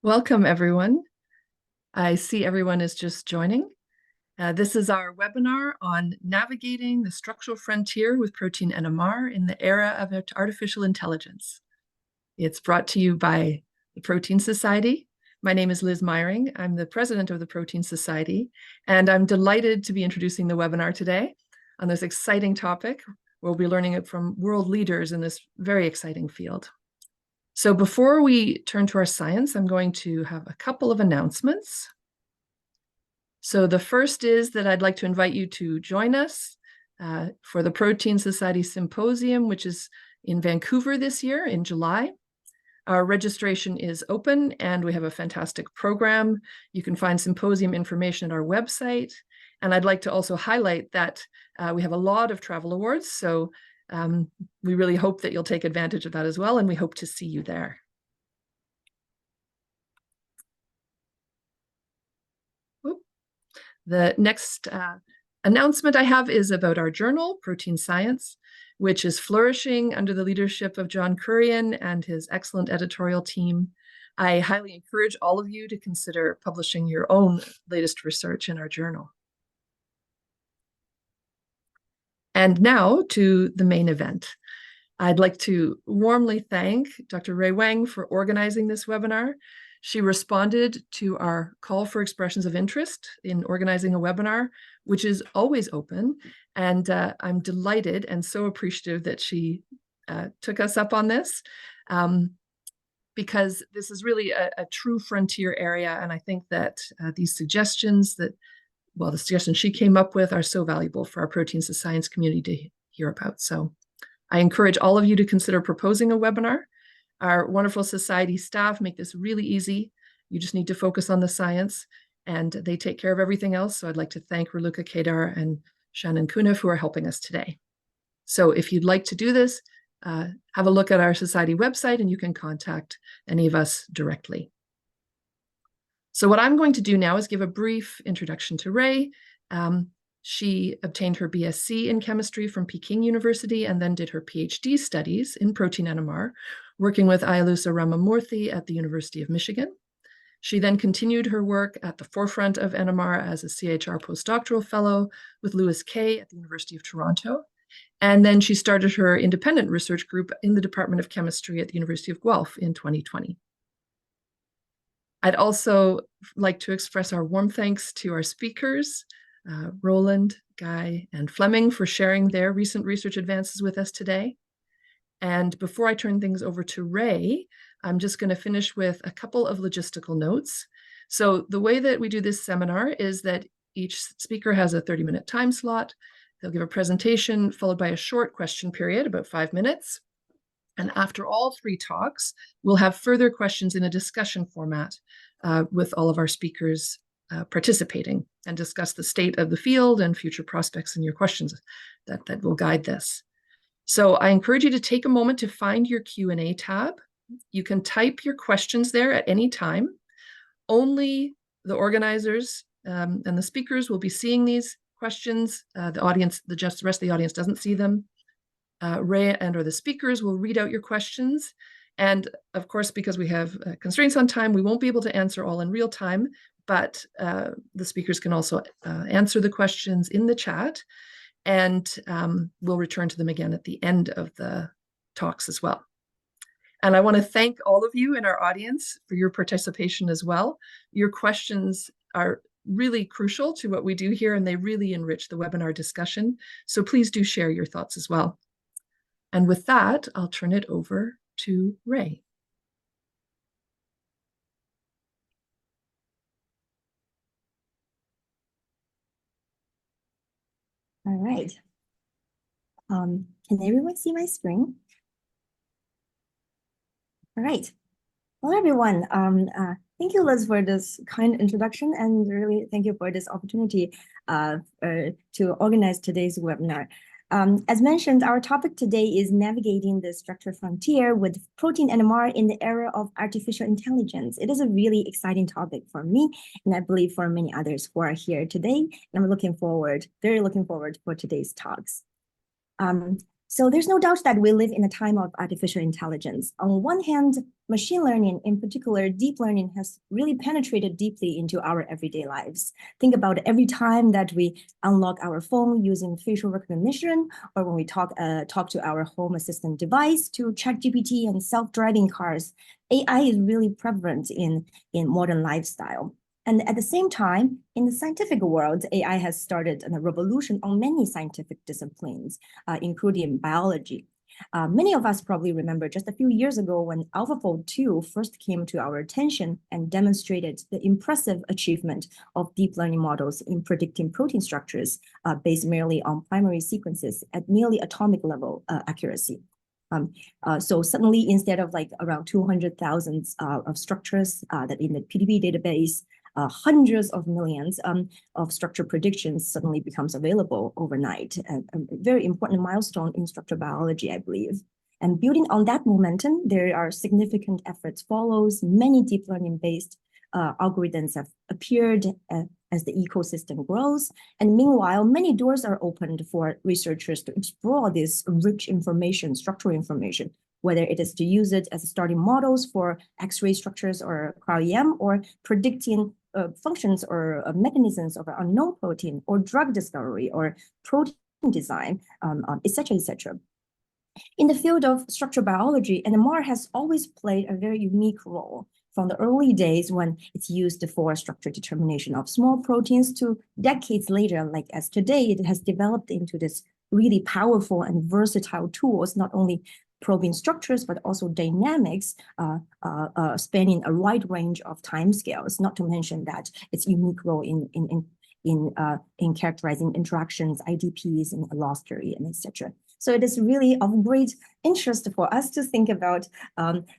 Welcome, everyone. I see everyone is just joining. This is our webinar on navigating the structural frontier with protein NMR in the era of artificial intelligence. It's brought to you by the Protein Society. My name is Liz Meyering. I'm the president of the Protein Society, and I'm delighted to be introducing the webinar today on this exciting topic. We'll be learning it from world leaders in this very exciting field. So before we turn to our science, I'm going to have a couple of announcements. So the first is that I'd like to invite you to join us for the Protein Society Symposium, which is in Vancouver this year in July. Our registration is open and we have a fantastic program. You can find symposium information at our website. And I'd like to also highlight that we have a lot of travel awards. So we really hope that you'll take advantage of that as well, and we hope to see you there. The next announcement I have is about our journal, Protein Science, which is flourishing under the leadership of John Currian and his excellent editorial team. I highly encourage all of you to consider publishing your own latest research in our journal. And now to the main event. I'd like to warmly thank Dr. Ray Huang for organizing this webinar. She responded to our call for expressions of interest in organizing a webinar, which is always open. And I'm delighted and so appreciative that she took us up on this because this is really a true frontier area. And I think that these suggestions that the suggestions she came up with are so valuable for our proteins of science community to hear about. So I encourage all of you to consider proposing a webinar. Our wonderful society staff make this really easy. You just need to focus on the science and they take care of everything else. So I'd like to thank Raluca Kedar and Shannon Kunif who are helping us today. So if you'd like to do this, have a look at our society website and you can contact any of us directly. So what I'm going to do now is give a brief introduction to Ray. She obtained her BSc in chemistry from Peking University and then did her PhD studies in protein NMR, working with Ayalusa Ramamurthy at the University of Michigan. She then continued her work at the forefront of NMR as a CHR postdoctoral fellow with Lewis Kay at the University of Toronto. And then she started her independent research group in the Department of Chemistry at the University of Guelph in 2020. I'd also like to express our warm thanks to our speakers, Roland, Guy, and Flemming for sharing their recent research advances with us today. And before I turn things over to Ray, I'm just going to finish with a couple of logistical notes. So the way that we do this seminar is that each speaker has a 30-minute time slot. They'll give a presentation followed by a short question period, about 5 minutes. And after all 3 talks, we'll have further questions in a discussion format with all of our speakers participating and discuss the state of the field and future prospects and your questions that will guide this. So I encourage you to take a moment to find your Q&A tab. You can type your questions there at any time. Only the organizers and the speakers will be seeing these questions. The audience, the rest of the audience doesn't see them. Ray and or the speakers will read out your questions. And of course, because we have constraints on time, we won't be able to answer all in real time, but the speakers can also answer the questions in the chat. And we'll return to them again at the end of the talks as well. And I want to thank all of you in our audience for your participation as well. Your questions are really crucial to what we do here, and they really enrich the webinar discussion. So please do share your thoughts as well. And with that, I'll turn it over to Ray. All right. Can everyone see my screen? All right. Hello, everyone. Thank you, Liz, for this kind introduction, and really thank you for this opportunity to organize today's webinar. As mentioned, our topic today is navigating the structural frontier with protein NMR in the era of artificial intelligence. It is a really exciting topic for me, and I believe for many others who are here today. And I'm very looking forward for today's talks. So there's no doubt that we live in a time of artificial intelligence. On one hand, machine learning, in particular deep learning, has really penetrated deeply into our everyday lives. Think about every time that we unlock our phone using facial recognition, or when we talk to our home assistant device, to ChatGPT and self-driving cars. AI is really prevalent in modern lifestyle. And at the same time, in the scientific world, AI has started a revolution on many scientific disciplines, including biology. Many of us probably remember just a few years ago when AlphaFold 2 first came to our attention and demonstrated the impressive achievement of deep learning models in predicting protein structures based merely on primary sequences at nearly atomic level accuracy. So suddenly, instead of like around 200,000 of structures that in the PDB database, hundreds of millions of structure predictions suddenly becomes available overnight. A very important milestone in structural biology, I believe. And building on that momentum, there are significant efforts follows. Many deep learning-based algorithms have appeared as the ecosystem grows. And meanwhile, many doors are opened for researchers to explore this rich information, structural information, whether it is to use it as starting models for X-ray structures or cryo-EM, or predicting functions or mechanisms of an unknown protein, or drug discovery, or protein design, et cetera, et cetera. In the field of structural biology, NMR has always played a very unique role, from the early days when it's used for structure determination of small proteins to decades later, like as today, it has developed into this really powerful and versatile tools, not only probing structures, but also dynamics spanning a wide range of timescales, not to mention that its unique role in characterizing interactions, IDPs, and loss theory, and etc. So it is really of great interest for us to think about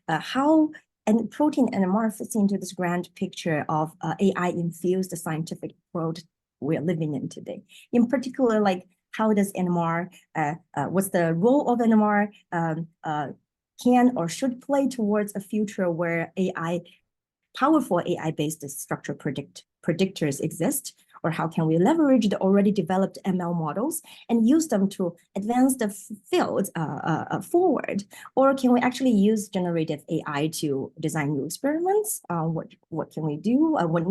how and protein NMR fits into this grand picture of AI-infused scientific world we're living in today. In particular, like how does NMR, what's the role of NMR can or should play towards a future where powerful AI-based structure predictors exist, or how can we leverage the already developed ML models and use them to advance the field forward? Or can we actually use generative AI to design new experiments? What can we do? What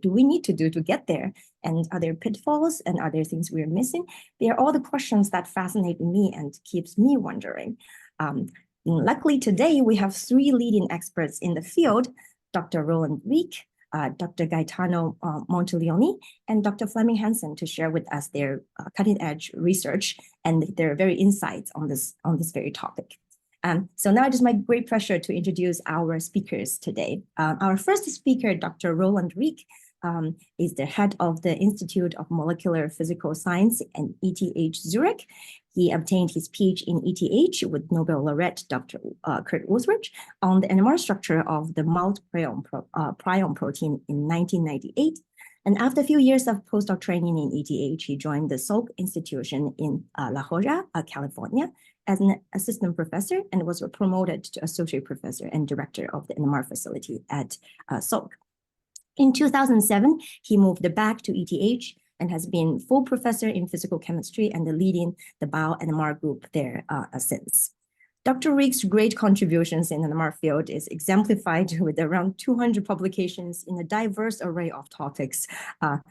do we need to do to get there? And are there pitfalls, and are there things we're missing? They are all the questions that fascinate me and keeps me wondering. Luckily today, we have three leading experts in the field: Dr. Roland Riek, Dr. Gaetano Montelione, and Dr. Flemming Hansen, to share with us their cutting-edge research and their very insights on this very topic. So now it is my great pleasure to introduce our speakers today. Our first speaker, Dr. Roland Riek, is the head of the Institute of Molecular Physical Science and ETH Zurich. He obtained his PhD in ETH with Nobel laureate Dr. Kurt Ulrich on the NMR structure of the malt prion protein in 1998. And after a few years of postdoc training in ETH, he joined the Salk Institution in La Jolla, California, as an assistant professor, and was promoted to associate professor and director of the NMR facility at Salk. In 2007, he moved back to ETH and has been full professor in physical chemistry and leading the bio-NMR group there since. Dr. Riek's great contributions in the NMR field is exemplified with around 200 publications in a diverse array of topics,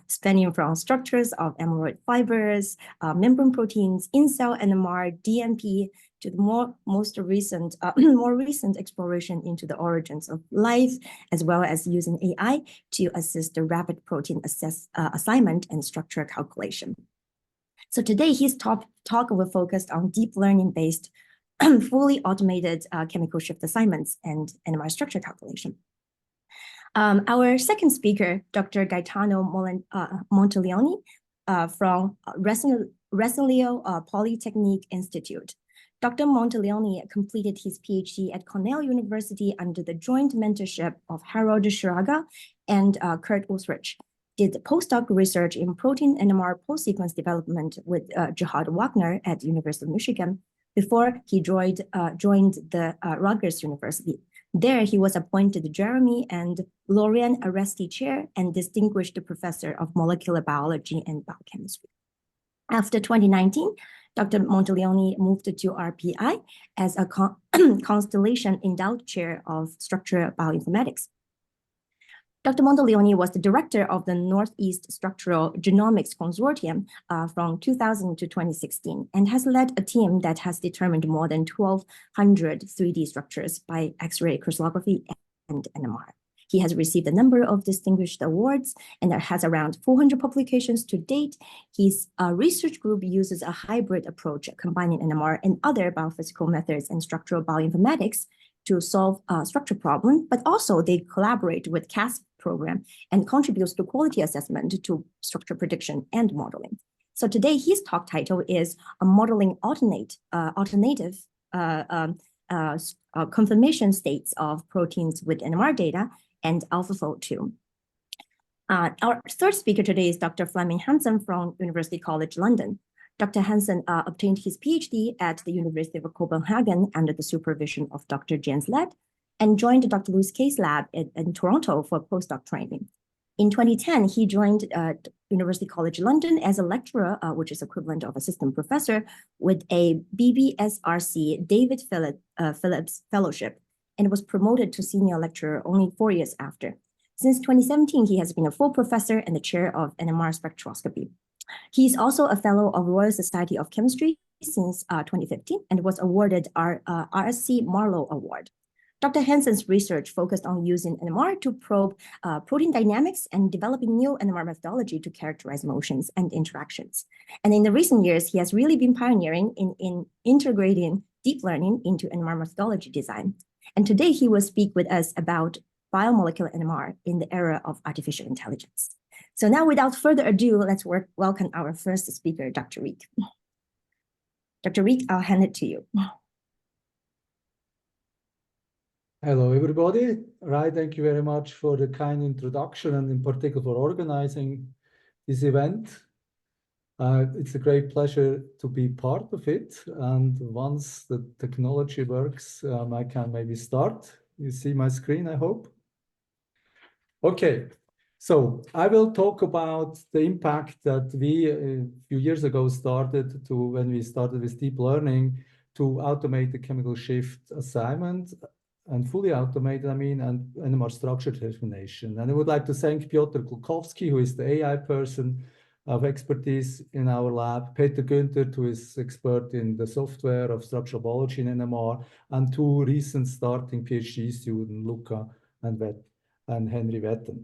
spanning from structures of amyloid fibers, membrane proteins, in-cell NMR, DNP, to the more recent exploration into the origins of life, as well as using AI to assist the rapid protein assignment and structure calculation. So today, his talk will focus on deep learning-based fully automated chemical shift assignments and NMR structure calculation. Our second speaker, Dr. Gaetano Montelione from Rensselaer Polytechnic Institute. Dr. Montelione completed his PhD at Cornell University under the joint mentorship of Harold Schrager and Kurt Ulrich. Did postdoc research in protein NMR post-sequence development with Gerhard Wagner at the University of Michigan before he joined the Rutgers University. There, he was appointed the Jeremy and Lorian Aresti Chair and Distinguished Professor of Molecular Biology and Biochemistry. After 2019, Dr. Montelione moved to RPI as a Constellation Endowed Chair of Structural Bioinformatics. Dr. Montelione was the director of the Northeast Structural Genomics Consortium from 2000 to 2016 and has led a team that has determined more than 1,200 3D structures by X-ray crystallography and NMR. He has received a number of distinguished awards and has around 400 publications to date. His research group uses a hybrid approach combining NMR and other biophysical methods and structural bioinformatics to solve structure problems, but also they collaborate with CASP program and contributes to quality assessment to structure prediction and modeling. So today his talk title is a modeling alternative conformation states of proteins with NMR data and AlphaFold 2. Our third speaker today is Dr. Flemming Hansen from University College London. Dr. Hansen obtained his PhD at the University of Copenhagen under the supervision of Dr. Jens Led and joined Dr. Louis Kay's lab in Toronto for postdoc training. In 2010, he joined University College London as a lecturer, which is equivalent of assistant professor, with a BBSRC David Phillips Fellowship, and was promoted to senior lecturer only 4 years after. Since 2017, he has been a full professor and the chair of NMR spectroscopy. He is also a fellow of Royal Society of Chemistry since 2015 and was awarded our RSC Marlowe Award. Dr. Hansen's research focused on using NMR to probe protein dynamics and developing new NMR methodology to characterize motions and interactions. And in the recent years, he has really been pioneering in integrating deep learning into NMR methodology design. And today he will speak with us about biomolecular NMR in the era of artificial intelligence. So now without further ado, let's welcome our first speaker, Dr. Riek. Dr. Riek, I'll hand it to you. Hello, everybody. Right, thank you very much for the kind introduction and in particular for organizing this event. It's a great pleasure to be part of it. And once the technology works, I can maybe start. You see my screen, I hope. Okay, so I will talk about the impact that we a few years ago started to, when we started with deep learning, to automate the chemical shift assignment and fully automated, and NMR structure determination. And I would like to thank Piotr Kulkowski, who is the AI person of expertise in our lab, Peter Günther, who is expert in the software of structural biology in NMR, and two recent starting PhD students, Luca and Henry Wetten.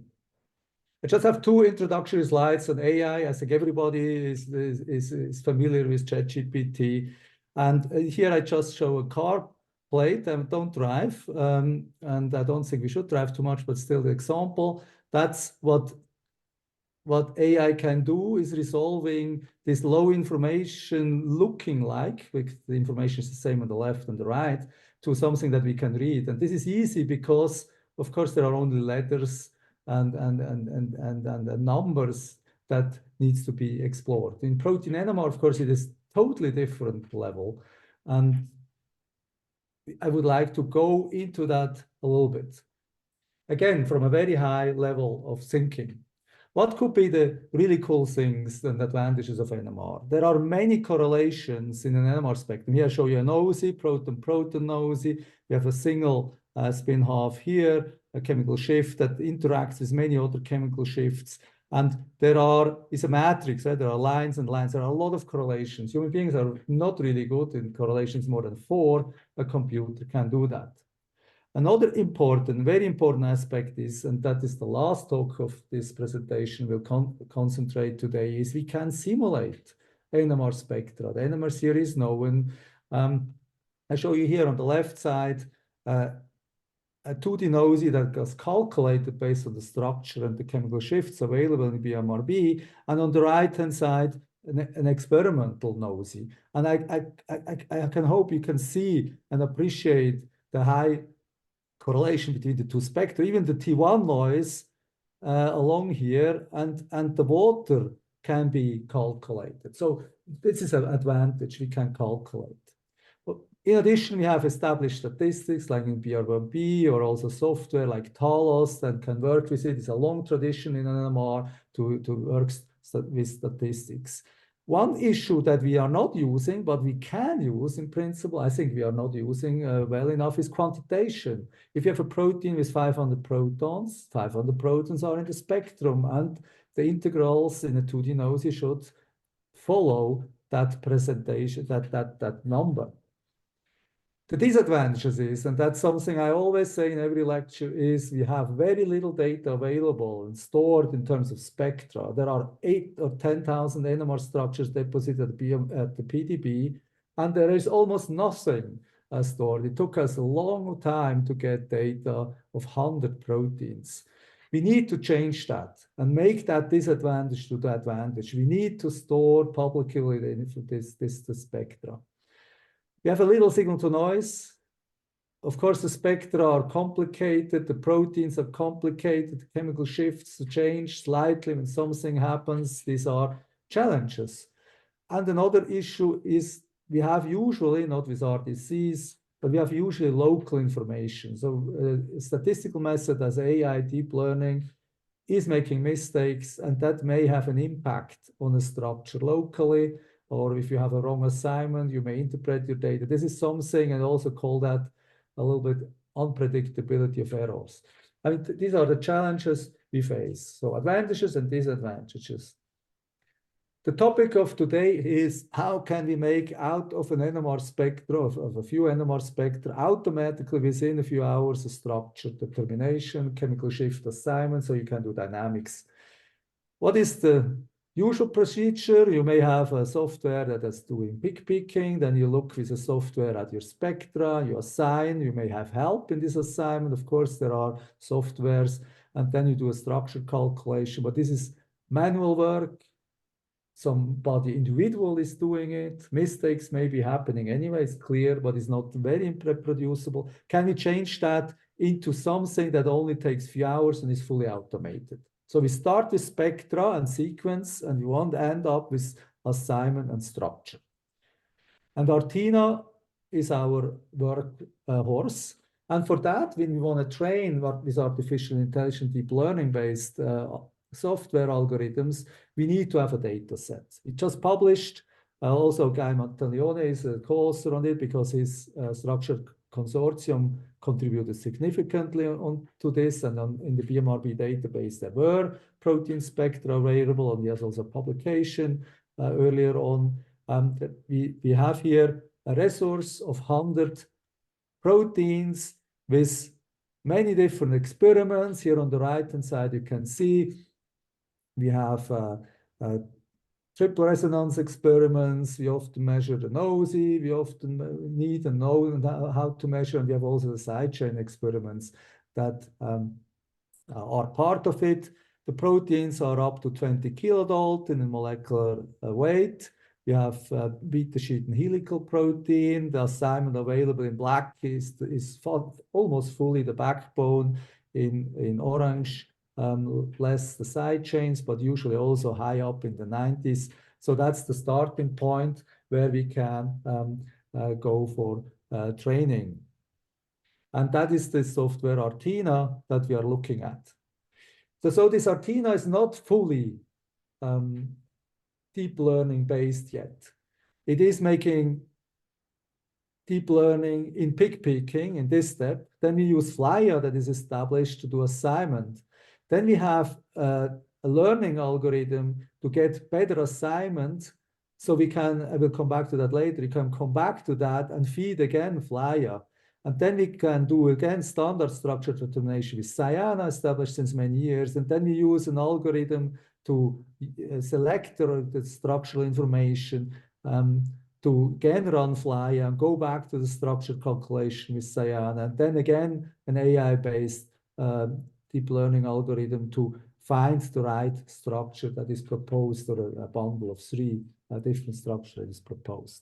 I just have two introductory slides on AI. I think everybody is familiar with ChatGPT. And here I just show a car plate. I don't drive, and I don't think we should drive too much, but still the example. That's what AI can do, is resolving this low information looking like, with the information is the same on the left and the right, to something that we can read. And this is easy because, of course, there are only letters and numbers that needs to be explored. In protein NMR, of course, it is totally different level. And I would like to go into that a little bit. Again, from a very high level of thinking. What could be the really cool things and advantages of NMR? There are many correlations in an NMR spectrum. Here I show you a nosy, proton-proton nosy. We have a single spin half here, a chemical shift that interacts with many other chemical shifts. And there is a matrix, right? There are lines and lines. There are a lot of correlations. Human beings are not really good in correlations more than 4. A computer can do that. Another important, very important aspect is, and that is the last talk of this presentation we'll concentrate today, is we can simulate NMR spectra. The NMR series is known. I show you here on the left side a 2D nosy that was calculated based on the structure and the chemical shifts available in BMRB, and on the right-hand side, an experimental nosy. And I can hope you can see and appreciate the high correlation between the two spectra, even the T1 noise along here, and the water can be calculated. So this is an advantage, we can calculate. But in addition, we have established statistics like in BR1B, or also software like Talos that can work with it. It's a long tradition in NMR to work with statistics. One issue that we are not using, but we can use in principle, I think we are not using well enough, is quantitation. If you have a protein with 500 protons, 500 protons are in the spectrum, and the integrals in a 2D NOESY should follow that presentation, that number. The disadvantages is, and that's something I always say in every lecture, is we have very little data available and stored in terms of spectra. There are 8 or 10,000 NMR structures deposited at the PDB, and there is almost nothing stored. It took us a long time to get data of 100 proteins. We need to change that and make that disadvantage to the advantage. We need to store publicly the spectra. We have a little signal to noise. Of course, the spectra are complicated. The proteins are complicated. The chemical shifts change slightly when something happens. These are challenges. And another issue is we have usually, not with RDCs, but we have usually local information. So a statistical method as AI, deep learning, is making mistakes, and that may have an impact on a structure locally. Or if you have a wrong assignment, you may interpret your data. This is something, and also call that a little bit unpredictability of errors. I mean, these are the challenges we face. So advantages and disadvantages. The topic of today is how can we make out of an NMR spectra, of a few NMR spectra, automatically within a few hours a structure determination, chemical shift assignment, so you can do dynamics. What is the usual procedure? You may have a software that is doing pick picking, then you look with a software at your spectra, you assign, you may have help in this assignment. Of course, there are softwares, and then you do a structure calculation, but this is manual work. Somebody individual is doing it. Mistakes may be happening anyway, it's clear, but it's not very reproducible. Can we change that into something that only takes a few hours and is fully automated? So we start with spectra and sequence, and we want to end up with assignment and structure. And Artina is our work horse. And for that, when we want to train with artificial intelligence, deep learning based software algorithms, we need to have a data set. We just published, also Guy Montelione is a co-author on it because his structured consortium contributed significantly to this, and in the BMRB database there were protein spectra available, and he has also a publication earlier on. We have here a resource of 100 proteins with many different experiments. Here on the right-hand side you can see we have triple resonance experiments. We often measure the NOESY. We often need and know how to measure. And we have also the sidechain experiments that are part of it. The proteins are up to 20 kilodalton in molecular weight. We have beta sheet and helical protein. The assignment available in black is almost fully the backbone. In orange, less the side chains, but usually also high up in the 90s. So that's the starting point where we can go for training. And that is the software Artina that we are looking at. So this Artina is not fully deep learning based yet. It is making deep learning in pick picking in this step. Then we use Flyer that is established to do assignment. Then we have a learning algorithm to get better assignment. So we can, I will come back to that later, you can come back to that and feed again Flyer. And then we can do again standard structure determination with Cyana, established since many years. And then we use an algorithm to select the structural information to again run Flyer and go back to the structure calculation with Cyana. And then again, an AI-based deep learning algorithm to find the right structure that is proposed, or a bundle of 3 different structures that is proposed.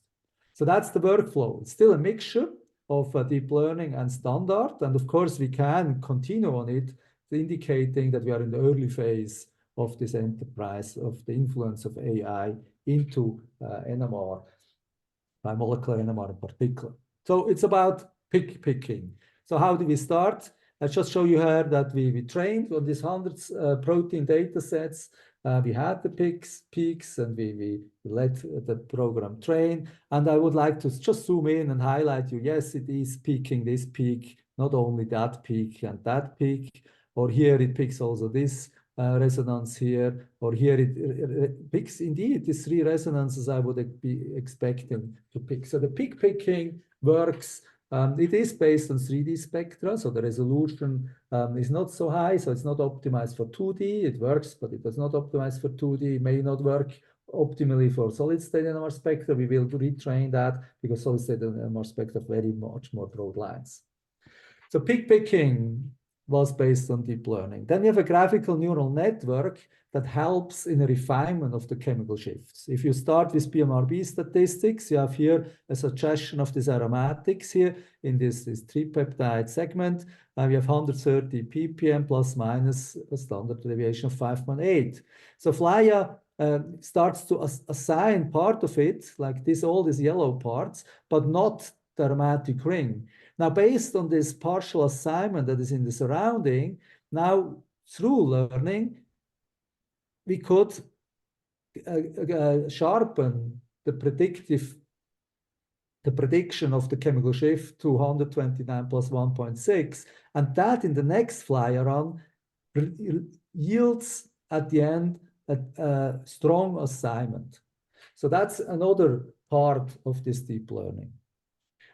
So that's the workflow. It's still a mixture of deep learning and standard. And of course, we can continue on it, indicating that we are in the early phase of this enterprise, of the influence of AI into NMR, by molecular NMR in particular. So it's about pick picking. So how do we start? I'll just show you here that we trained on these 100 protein data sets. We had the peaks, and we let the program train. And I would like to just zoom in and highlight you, yes, it is picking this peak, not only that peak and that peak, or here it picks also this resonance here, or here it picks indeed these 3 resonances I would be expecting to pick. So the peak picking works. It is based on 3D spectra, so the resolution is not so high, so it's not optimized for 2D. It works, but it does not optimize for 2D. It may not work optimally for solid-state NMR spectra. We will retrain that because solid-state NMR spectra have very much more broad lines. So peak picking was based on deep learning. Then you have a graphical neural network that helps in a refinement of the chemical shifts. If you start with PMRB statistics, you have here a suggestion of these aromatics here in this tripeptide segment. We have 130 ppm plus minus a standard deviation of 5.8. So FLIA starts to assign part of it, like this, all these yellow parts, but not the aromatic ring. Now, based on this partial assignment that is in the surrounding, now through learning, we could sharpen the prediction of the chemical shift to 129 plus 1.6, and that in the next FLIA run yields at the end a strong assignment. So that's another part of this deep learning.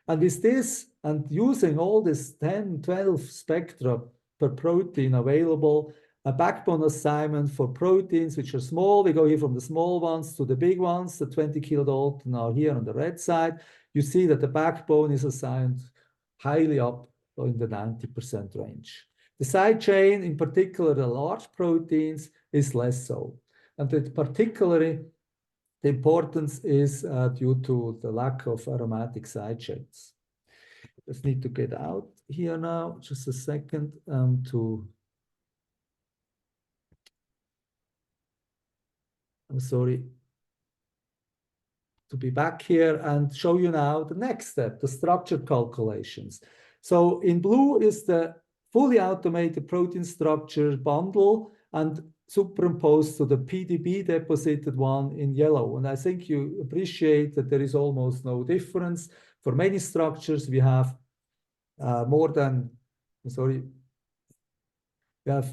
And with this, and using all this 10, 12 spectra per protein available, a backbone assignment for proteins which are small. We go here from the small ones to the big ones. The 20 kilodalton are here on the red side. You see that the backbone is assigned highly up in the 90% range. The side chain, in particular the large proteins, is less so. And particularly, the importance is due to the lack of aromatic side chains. Just need to get out here now, just a second, I'm sorry, to be back here and show you now the next step, the structure calculations. So in blue is the fully automated protein structure bundle, and superimposed to the PDB deposited one in yellow. And I think you appreciate that there is almost no difference. For many structures, we have we have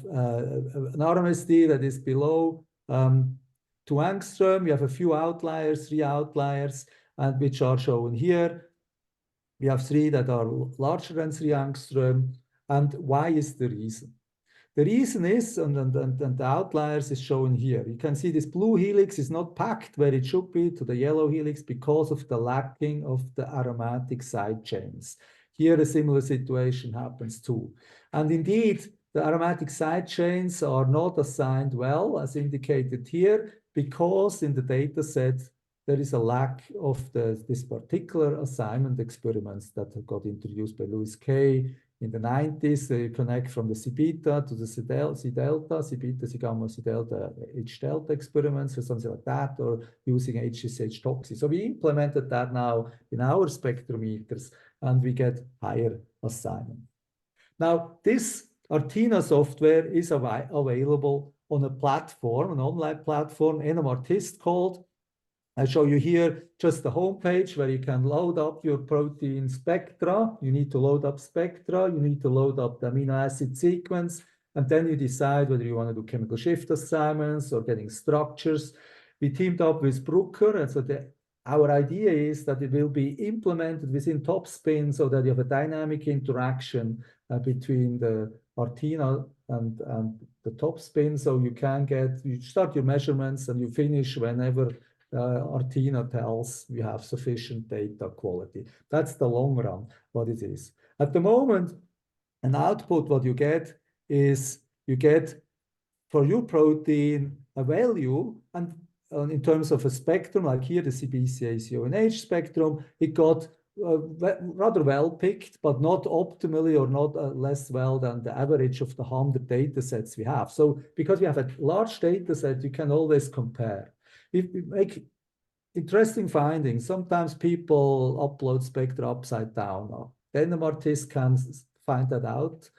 an RMSD that is below 2 angstrom. We have a few outliers, 3 outliers, and which are shown here. We have 3 that are larger than 3 angstrom. And why is the reason? The reason is, and the outliers is shown here. You can see this blue helix is not packed where it should be to the yellow helix because of the lacking of the aromatic side chains. Here a similar situation happens too. And indeed, the aromatic side chains are not assigned well, as indicated here, because in the data set, there is a lack of this particular assignment experiments that got introduced by Louis Kay in the 90s. They connect from the C-beta to the C-delta, C-beta, C-gamma, C-delta, H-delta experiments or something like that, or using HSH toxi. So we implemented that now in our spectrometers, and we get higher assignment. Now, this Artina software is available on a platform, an online platform, NMRtist called. I show you here just the homepage where you can load up your protein spectra. You need to load up spectra. You need to load up the amino acid sequence. And then you decide whether you want to do chemical shift assignments or getting structures. We teamed up with Brucker. And so our idea is that it will be implemented within TopSpin so that you have a dynamic interaction between the Artina and the TopSpin. So you start your measurements and you finish whenever Artina tells we have sufficient data quality. That's the long run, what it is. At the moment, an output, what you get is you get for your protein a value, and in terms of a spectrum, like here, the CBCA-CONH spectrum, it got rather well picked, but not optimally or not less well than the average of the 100 data sets we have. So because we have a large data set, you can always compare. We make interesting findings. Sometimes people upload spectra upside down. Then the NMRtist can find that out.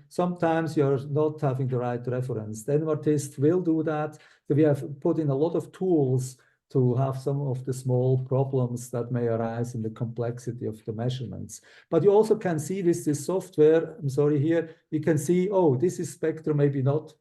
Sometimes you're not having the right reference. The NMR test will do that. So we have put in a lot of tools to have some of the small problems that may arise in the complexity of the measurements. But you also can see with this software, I'm sorry here, you can see, oh, this is spectrum maybe not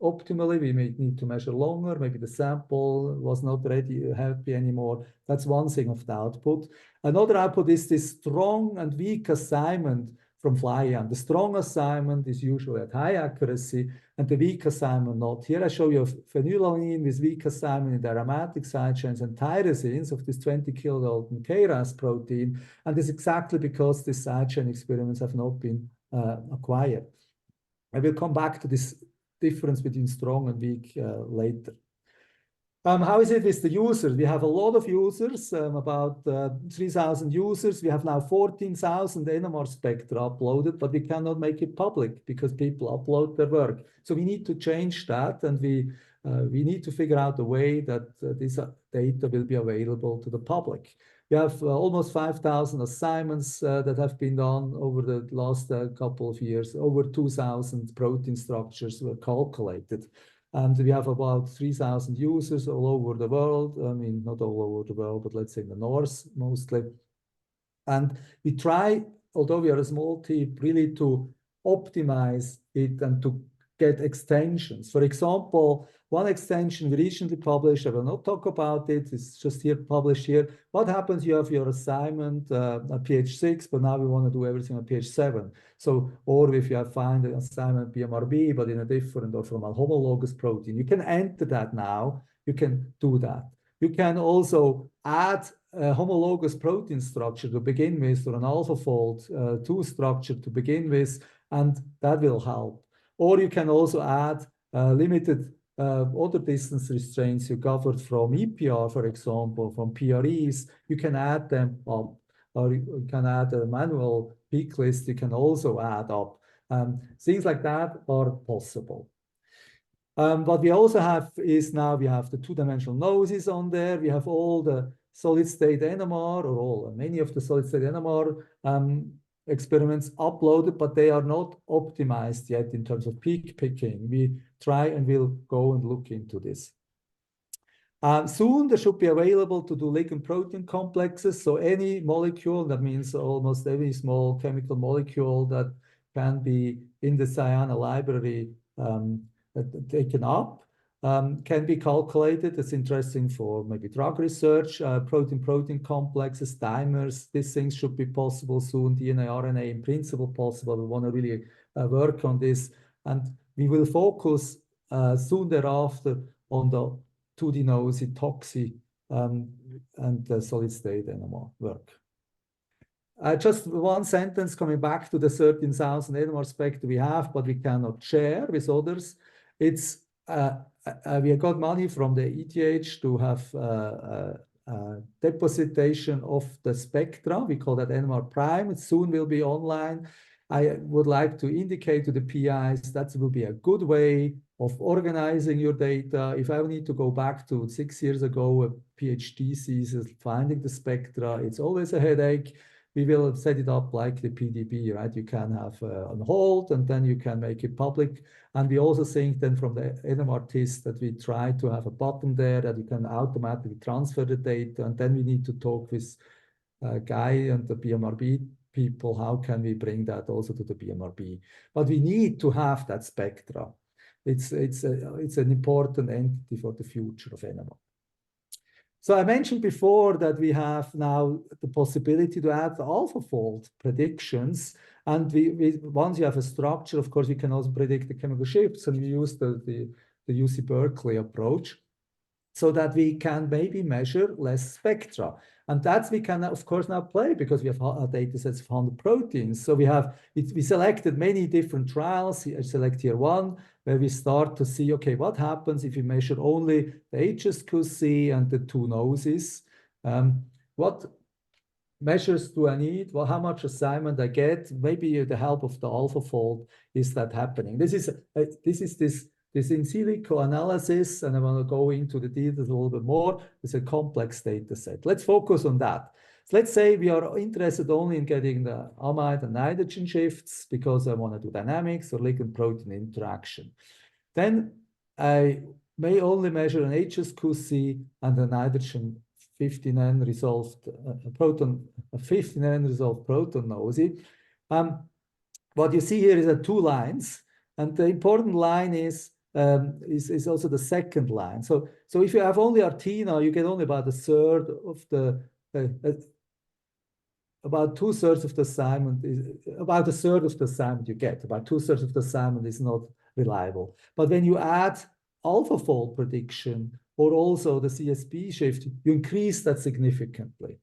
optimally, we may need to measure longer, maybe the sample was not ready, happy anymore. That's one thing of the output. Another output is this strong and weak assignment from fly-in. The strong assignment is usually at high accuracy, and the weak assignment not. Here I show you phenylalanine with weak assignment in the aromatic side chains and tyrosines of this 20 kilodalton KRAS protein, and this is exactly because these side chain experiments have not been acquired. I will come back to this difference between strong and weak later. How is it with the users? We have a lot of users, about 3,000 users. We have now 14,000 NMR spectra uploaded, but we cannot make it public because people upload their work. So we need to change that, and we need to figure out a way that this data will be available to the public. We have almost 5,000 assignments that have been done over the last couple of years. Over 2,000 protein structures were calculated. And we have about 3,000 users all over the world. I mean, not all over the world, but let's say in the north mostly. And we try, although we are a small team, really to optimize it and to get extensions. For example, one extension we recently published, I will not talk about it, it's just here published here. What happens, you have your assignment at pH 6, but now we want to do everything at pH 7. So, or if you have find an assignment BMRB, but in a different or from a homologous protein, you can enter that now, you can do that. You can also add a homologous protein structure to begin with, or an AlphaFold 2 structure to begin with, and that will help. Or you can also add limited other distance restraints you covered from EPR, for example, from PREs. You can add them up, or you can add a manual peak list. You can also add up. Things like that are possible. What we also have is now we have the two-dimensional noses on there. We have all the solid-state NMR, or many of the solid-state NMR experiments uploaded, but they are not optimized yet in terms of peak picking. We try and we'll go and look into this. Soon they should be available to do ligand protein complexes. So any molecule, that means almost every small chemical molecule that can be in the Cyana library taken up, can be calculated. It's interesting for maybe drug research, protein-protein complexes, dimers. These things should be possible soon. DNA, RNA in principle possible. We want to really work on this. And we will focus soon thereafter on the 2D nosy, toxi, and the solid-state NMR work. Just one sentence coming back to the 13,000 NMR spectra we have, but we cannot share with others. It's we have got money from the ETH to have depositation of the spectra. We call that NMR Prime. It soon will be online. I would like to indicate to the PIs that will be a good way of organizing your data. If I need to go back to 6 years ago, a PhD thesis, finding the spectra, it's always a headache. We will set it up like the PDB, right? You can have on hold, and then you can make it public. And we also think then from the NMR test that we try to have a button there that you can automatically transfer the data. And then we need to talk with Guy and the BMRB people. How can we bring that also to the BMRB? But we need to have that spectra. It's an important entity for the future of NMR. So I mentioned before that we have now the possibility to add AlphaFold predictions. And once you have a structure, of course, you can also predict the chemical shifts. And we use the UC Berkeley approach so that we can maybe measure less spectra. And that we can, of course, now play because we have data sets of 100 proteins. So we selected many different trials. I select here one where we start to see, okay, what happens if we measure only the HSQC and the two noses? What measures do I need? Well, how much assignment I get? Maybe the help of the AlphaFold is that happening. This is this in silico analysis, and I want to go into the details a little bit more. It's a complex data set. Let's focus on that. So let's say we are interested only in getting the amide and nitrogen shifts because I want to do dynamics or ligand-protein interaction. Then I may only measure an HSQC and a nitrogen 15N resolved proton, a 15N resolved proton nosy. What you see here is two lines, and the important line is also the second line. So if you have only Artina, you get only about a third of the about 2/3 of the assignment is about a third of the assignment you get. About 2/3 of the assignment is not reliable. But when you add AlphaFold prediction or also the CSP shift, you increase that significantly.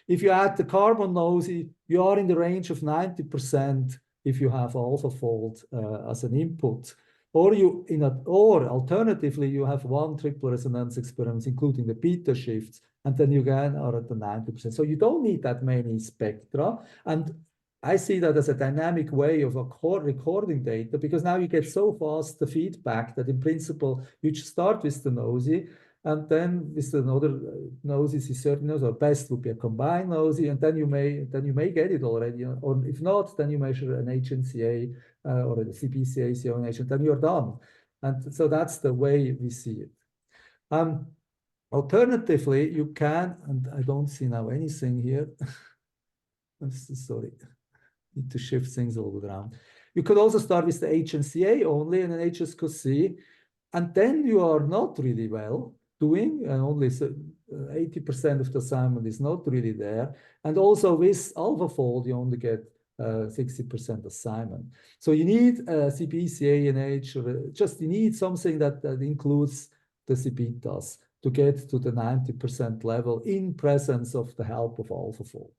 If you add the carbon nosy, you are in the range of 90% if you have AlphaFold as an input. Or alternatively, you have one triple resonance experiments, including the beta shifts, and then you again are at the 90%. So you don't need that many spectra. And I see that as a dynamic way of recording data, because now you get so fast the feedback that in principle, you just start with the nosy, and then with another nosy, certain nosy, or best would be a combined nosy, and then you may get it already. Or if not, then you measure an HNCA or a CBCA ionization, then you're done. And so that's the way we see it. Alternatively, you can, and I don't see now anything here. I'm so sorry. Need to shift things a little bit around. You could also start with the HNCA only and an HSQC, and then you are not really well doing, and only 80% of the assignment is not really there. And also with AlphaFold, you only get 60% assignment. So you need CBCA and H, or just you need something that includes the CBetas to get to the 90% level in presence of the help of AlphaFold.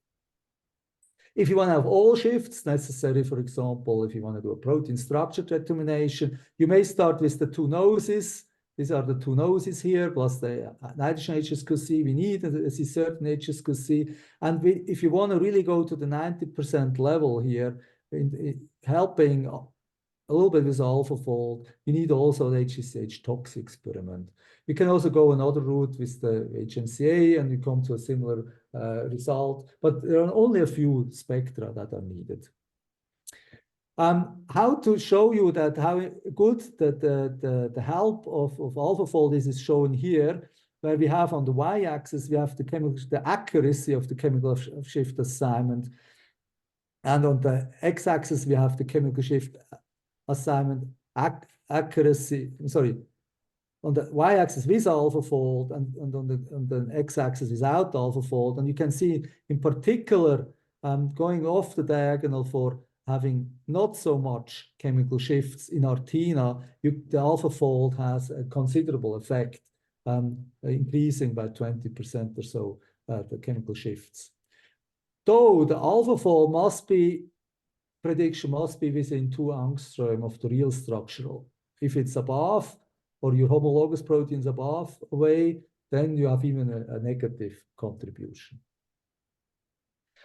If you want to have all shifts necessary, for example, if you want to do a protein structure determination, you may start with the two noses. These are the two noses here, plus the nitrogen HSQC. We need a certain HSQC. And if you want to really go to the 90% level here, helping a little bit with AlphaFold, you need also the HCH tox experiment. You can also go another route with the HNCA and you come to a similar result, but there are only a few spectra that are needed. How to show you that how good that the help of AlphaFold is shown here, where we have on the y-axis, we have the accuracy of the chemical shift assignment. And on the x-axis, we have the chemical shift assignment accuracy, sorry, on the y-axis with AlphaFold and on the x-axis without AlphaFold. And you can see in particular, going off the diagonal for having not so much chemical shifts in Artina, the AlphaFold has a considerable effect, increasing by 20% or so the chemical shifts. Though the AlphaFold prediction must be within 2 angstrom of the real structural. If it's above, or your homologous proteins above away, then you have even a negative contribution.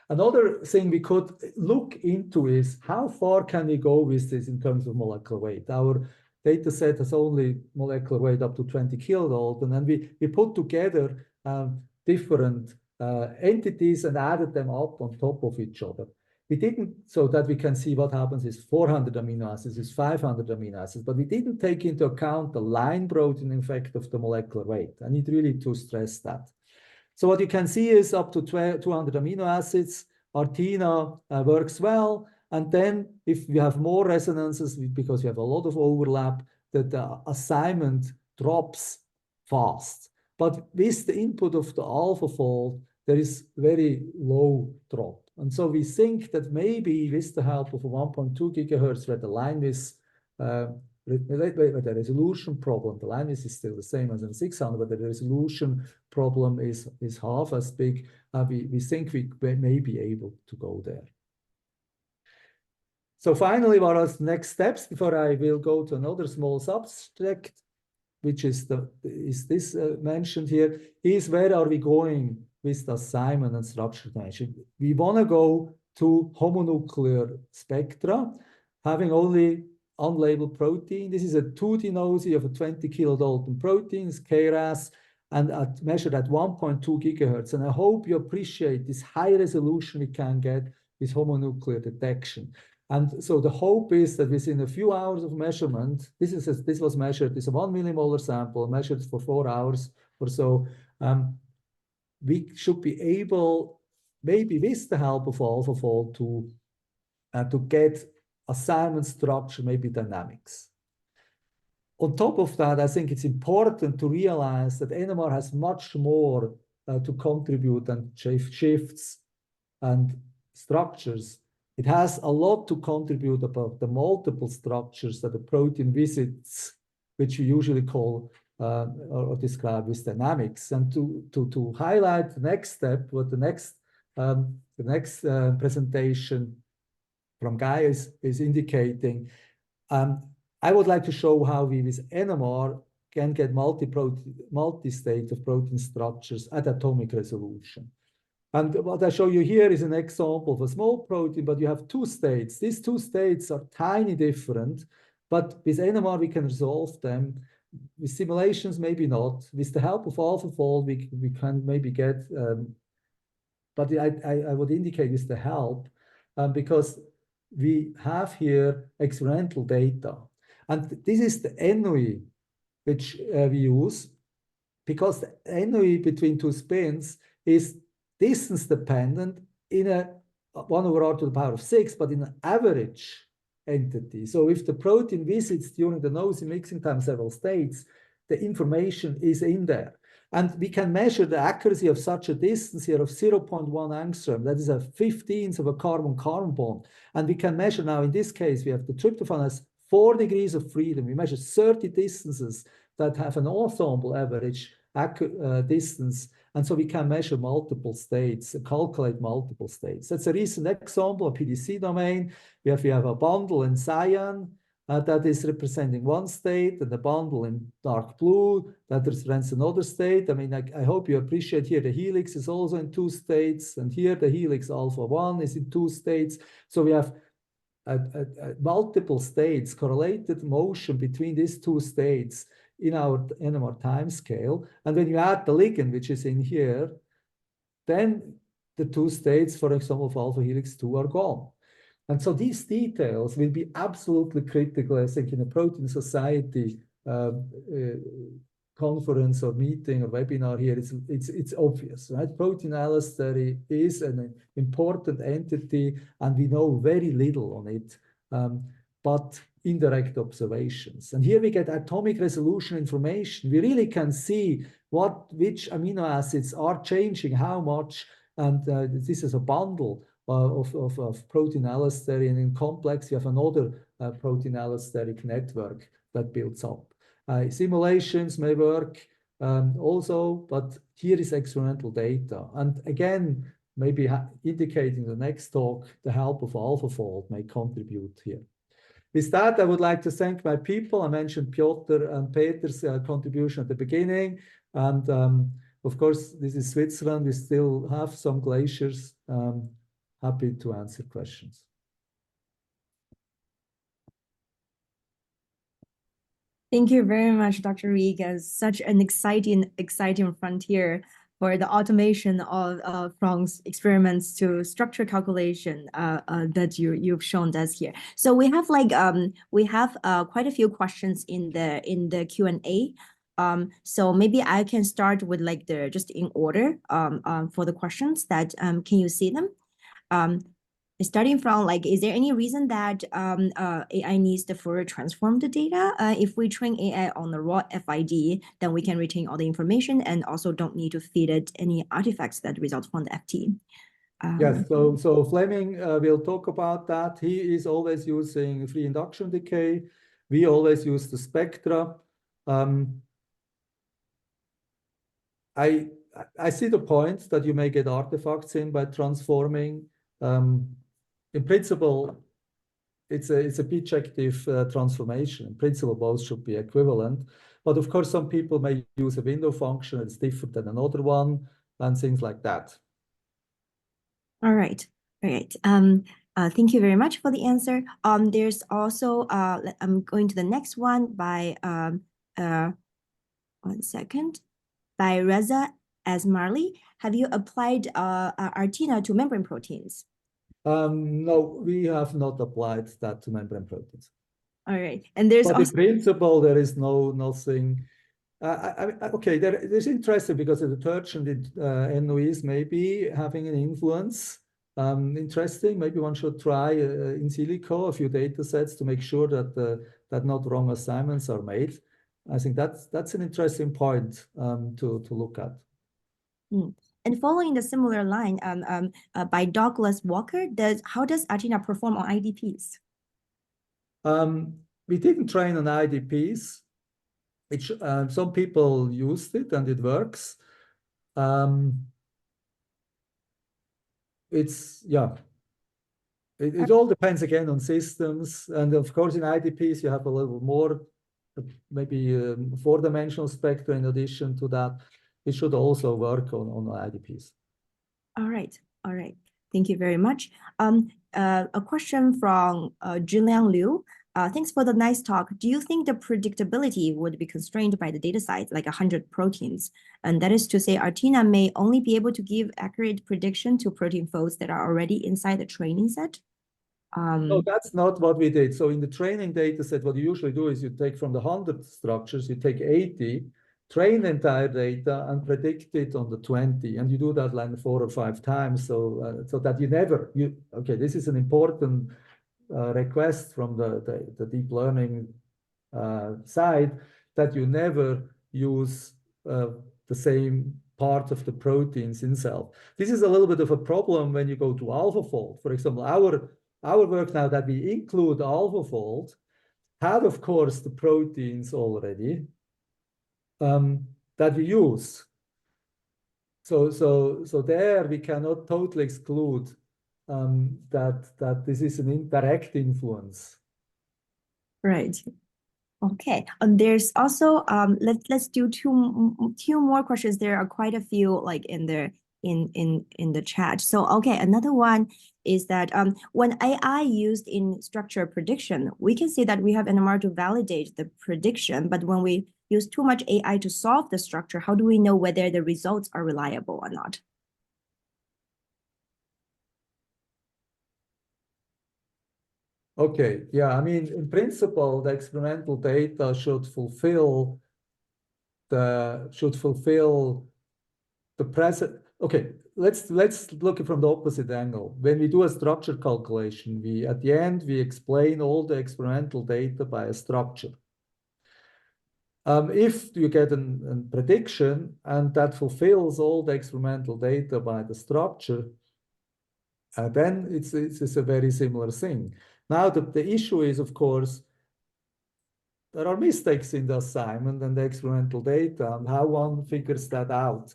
Another thing we could look into is how far can we go with this in terms of molecular weight? Our data set has only molecular weight up to 20 kilodalton, and we put together different entities and added them up on top of each other. We didn't, so that we can see what happens with 400 amino acids, with 500 amino acids, but we didn't take into account the line protein effect of the molecular weight. I need really to stress that. So what you can see is up to 200 amino acids, Artina works well. And then if we have more resonances, because we have a lot of overlap, that the assignment drops fast. But with the input of the AlphaFold, there is very low drop. And so we think that maybe with the help of a 1.2 gigahertz, where the line width, where the resolution problem, the line width is still the same as in 600, but the resolution problem is half as big. We think we may be able to go there. So finally, what are the next steps before I will go to another small subject, which is this mentioned here, is where are we going with the assignment and structure dimension? We want to go to homonuclear spectra, having only unlabeled protein. This is a 2D nosy of a 20 kilodalton protein, KRAS, and measured at 1.2 gigahertz. And I hope you appreciate this high resolution we can get with homonuclear detection. And so the hope is that within a few hours of measurement, this was measured, this is a 1 millimolar sample, measured for 4 hours or so. We should be able, maybe with the help of AlphaFold, to get assignment structure, maybe dynamics. On top of that, I think it's important to realize that NMR has much more to contribute than shifts and structures. It has a lot to contribute about the multiple structures that the protein visits, which we usually call or describe as dynamics. And to highlight the next step, what the next presentation from Guy is indicating, I would like to show how we, with NMR, can get multi-state of protein structures at atomic resolution. And what I show you here is an example of a small protein, but you have 2 states. These 2 states are tiny different, but with NMR, we can resolve them. With simulations, maybe not. With the help of AlphaFold, we can maybe get, but I would indicate with the help, because we have here experimental data. And this is the NOE which we use, because the NOE between 2 spins is distance dependent in a 1 over r to the power of 6, but in an average entity. So if the protein visits during the nosy mixing time several states, the information is in there. And we can measure the accuracy of such a distance here of 0.1 angstrom. That is a 15th of a carbon-carbon bond. And we can measure now, in this case, we have the tryptophan has 4 degrees of freedom. We measure 30 distances that have an ensemble average distance. And so we can measure multiple states, calculate multiple states. That's a recent example, a PDC domain. We have a bundle in cyan that is representing 1 state, and a bundle in dark blue that represents another state. I mean, I hope you appreciate here the helix is also in 2 states, and here the helix alpha 1 is in 2 states. So we have multiple states, correlated motion between these 2 states in our NMR timescale. And when you add the ligand, which is in here, then the 2 states, for example, of alpha helix 2 are gone. And so these details will be absolutely critical, I think, in a protein society conference or meeting or webinar here. It's obvious, right? Protein allostery is an important entity, and we know very little on it, but indirect observations. And here we get atomic resolution information. We really can see which amino acids are changing, how much, and this is a bundle of protein allostery, and in complex, you have another protein allosteric network that builds up. Simulations may work also, but here is experimental data. And again, maybe indicating the next talk, the help of AlphaFold may contribute here. With that, I would like to thank my people. I mentioned Piotr and Peter's contribution at the beginning. And of course, this is Switzerland. We still have some glaciers. Happy to answer questions. Thank you very much, Dr. Riek, as such an exciting frontier for the automation of from experiments to structure calculation that you've shown us here. So we have quite a few questions in the Q&A. So maybe I can start with just in order for the questions that can you see them? Starting from is there any reason that AI needs to further transform the data? If we train AI on the raw FID, then we can retain all the information and also don't need to feed it any artifacts that result from the FT. Yes, so Flemming will talk about that. He is always using free induction decay. We always use the spectra. I see the point that you may get artifacts in by transforming. In principle, it's a bijective transformation. In principle, both should be equivalent. But of course, some people may use a window function that's different than another one, and things like that. All right. Thank you very much for the answer. There's also, I'm going to the next one by, 1 second. by Reza Asmarli. Have you applied Artina to membrane proteins? No, we have not applied that to membrane proteins. All right, and there's But also in principle, there is nothing. Okay, there's interesting because the detergent NOEs may be having an influence. Interesting. Maybe one should try in silico a few data sets to make sure that not wrong assignments are made. I think that's an interesting point to look at. And following the similar line by Douglas Walker, how does Artina perform on IDPs? We didn't train on IDPs. Some people used it and it works. It all depends again on systems, and of course in IDPs you have a little more, maybe four-dimensional spectra in addition to that. It should also work on IDPs. All right. Thank you very much. A question from Junliang Liu. Thanks for the nice talk. Do you think the predictability would be constrained by the data size, like 100 proteins? And that is to say, Artina may only be able to give accurate prediction to protein folds that are already inside the training set? No, that's not what we did. So in the training data set, what you usually do is you take from the 100 structures, you take 80, train the entire data and predict it on the 20. And you do that like 4 or 5 times so that okay, this is an important request from the deep learning side, that you never use the same part of the proteins in cell. This is a little bit of a problem when you go to AlphaFold. For example, our work now that we include AlphaFold had, of course, the proteins already that we use. So there we cannot totally exclude that this is an indirect influence. Right. Okay. There's also let's do two more questions. There are quite a few like in the chat. So okay, another one is that when AI used in structure prediction, we can see that we have NMR to validate the prediction, but when we use too much AI to solve the structure, how do we know whether the results are reliable or not? Okay, yeah, I mean, in principle, the experimental data should fulfill the present. Okay, let's look from the opposite angle. When we do a structure calculation, at the end we explain all the experimental data by a structure. If you get a prediction and that fulfills all the experimental data by the structure, then it's a very similar thing. Now the issue is, of course, there are mistakes in the assignment and the experimental data, and how one figures that out.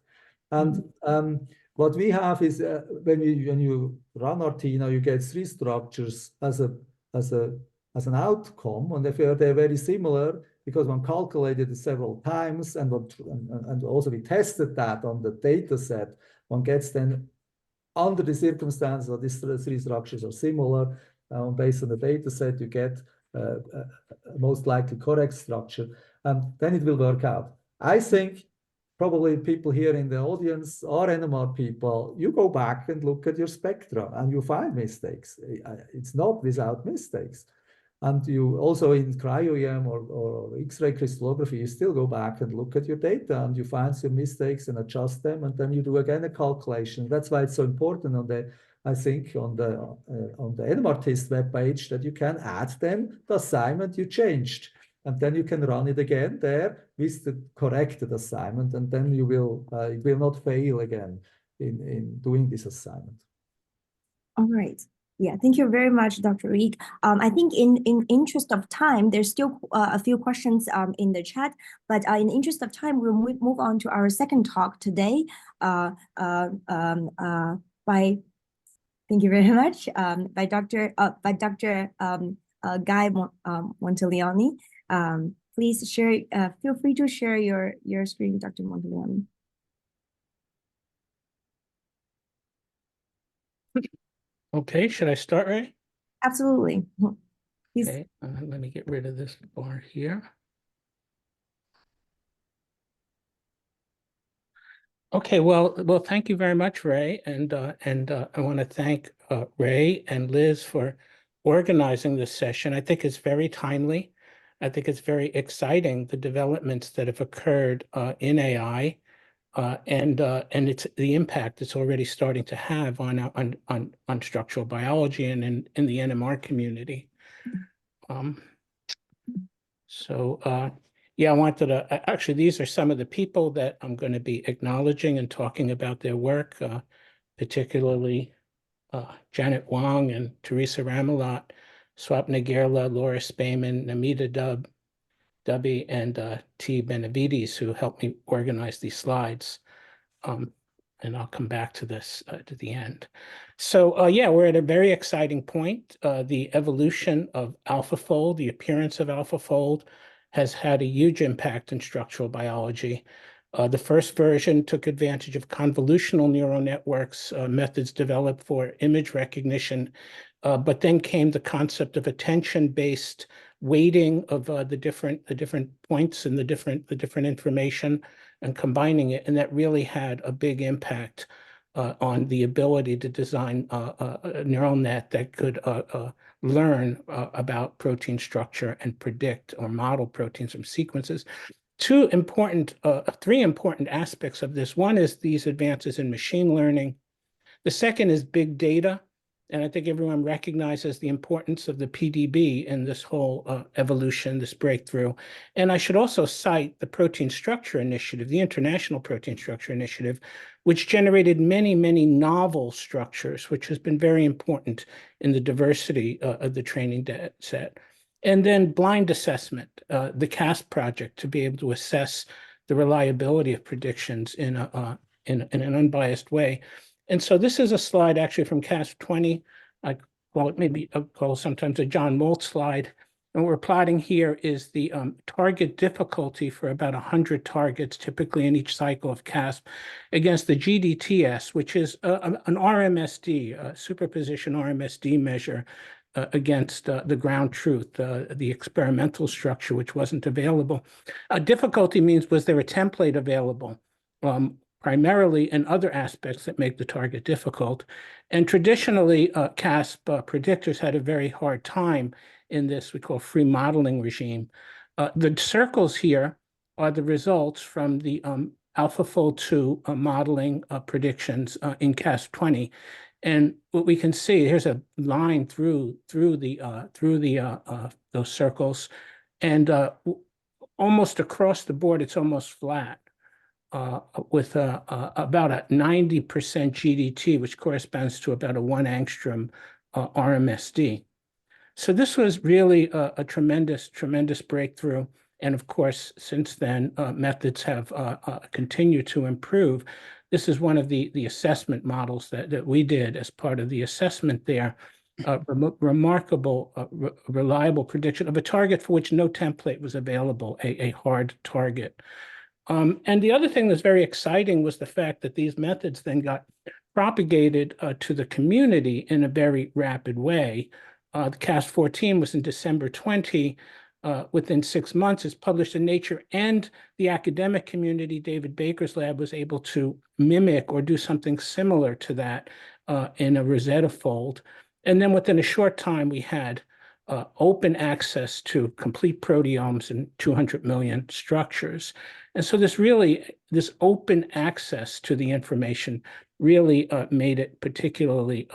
And what we have is when you run Artina, you get 3 structures as an outcome, and if they're very similar, because one calculated it several times, and also we tested that on the data set, one gets then, under the circumstances that these 3 structures are similar, based on the data set, you get most likely correct structure, and then it will work out. I think probably people here in the audience are NMR people. You go back and look at your spectra and you find mistakes. It's not without mistakes. And you also in cryo-EM or X-ray crystallography, you still go back and look at your data and you find some mistakes and adjust them, and then you do again a calculation. That's why it's so important on the NMRTist webpage that you can add them the assignment you changed, and then you can run it again there with the corrected assignment, and then you will it will not fail again in doing this assignment. All right. Yeah, thank you very much, Dr. Riek. I think in interest of time, there's still a few questions in the chat, but in interest of time, we'll move on to our second talk today by, thank you very much, by Dr. Guy Montelione. Please share, feel free to share your screen, Dr. Montelione. Okay, should I start, Ray? Absolutely. Please. Okay, let me get rid of this bar here. Okay, well, thank you very much, Ray, and I want to thank Ray and Liz for organizing this session. I think it's very timely. I think it's very exciting, the developments that have occurred in AI, and it's the impact it's already starting to have on structural biology and in the NMR community. Yeah, I wanted to actually, these are some of the people that I'm going to be acknowledging and talking about their work, particularly Janet Huang and Teresa Ramalot, Swapna Gerla, Laura Spayman, Namita Dubby, and T. Benavides, who helped me organize these slides. And I'll come back to this to the end. So yeah, we're at a very exciting point. The evolution of AlphaFold, the appearance of AlphaFold, has had a huge impact in structural biology. The first version took advantage of convolutional neural networks, methods developed for image recognition, but then came the concept of attention-based weighting of the different points and the different information and combining it, and that really had a big impact on the ability to design a neural net that could learn about protein structure and predict or model proteins from sequences. Three important aspects of this. One is these advances in machine learning. The second is big data. And I think everyone recognizes the importance of the PDB in this whole evolution, this breakthrough. And I should also cite the Protein Structure Initiative, the International Protein Structure Initiative, which generated many, many novel structures, which has been very important in the diversity of the training data set. And then blind assessment, the CASP project, to be able to assess the reliability of predictions in an unbiased way. And so this is a slide actually from CASP 20. I call it sometimes a John Molt slide. And what we're plotting here is the target difficulty for about 100 targets, typically in each cycle of CASP, against the GDTS, which is an RMSD, a superposition RMSD measure against the ground truth, the experimental structure, which wasn't available. Difficulty means, was there a template available? Primarily in other aspects that make the target difficult. And traditionally, CASP predictors had a very hard time in this we call free modeling regime. The circles here are the results from the AlphaFold 2 modeling predictions in CASP 20. And what we can see, here's a line through those circles, and almost across the board, it's almost flat. With about a 90% GDT, which corresponds to about a 1 angstrom RMSD. So this was really a tremendous breakthrough. And of course, since then, methods have continued to improve. This is one of the assessment models that we did as part of the assessment there. Remarkable, reliable prediction of a target for which no template was available, a hard target. And the other thing that's very exciting was the fact that these methods then got propagated to the community in a very rapid way. The CASP 14 was in December 20. Within 6 months, it's published in Nature, and the academic community, David Baker's lab, was able to mimic or do something similar to that in a Rosetta fold. And then within a short time, we had open access to complete proteomes and 200 million structures. And so this open access to the information really made it particularly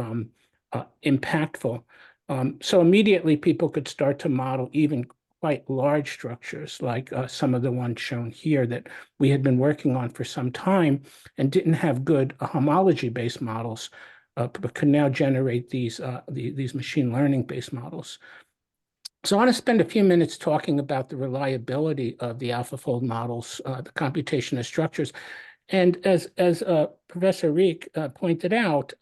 impactful. So immediately people could start to model even quite large structures, like some of the ones shown here that we had been working on for some time and didn't have good homology-based models, but can now generate these machine learning-based models. So I want to spend a few minutes talking about the reliability of the AlphaFold models, the computation of structures. And as Professor Riek pointed out,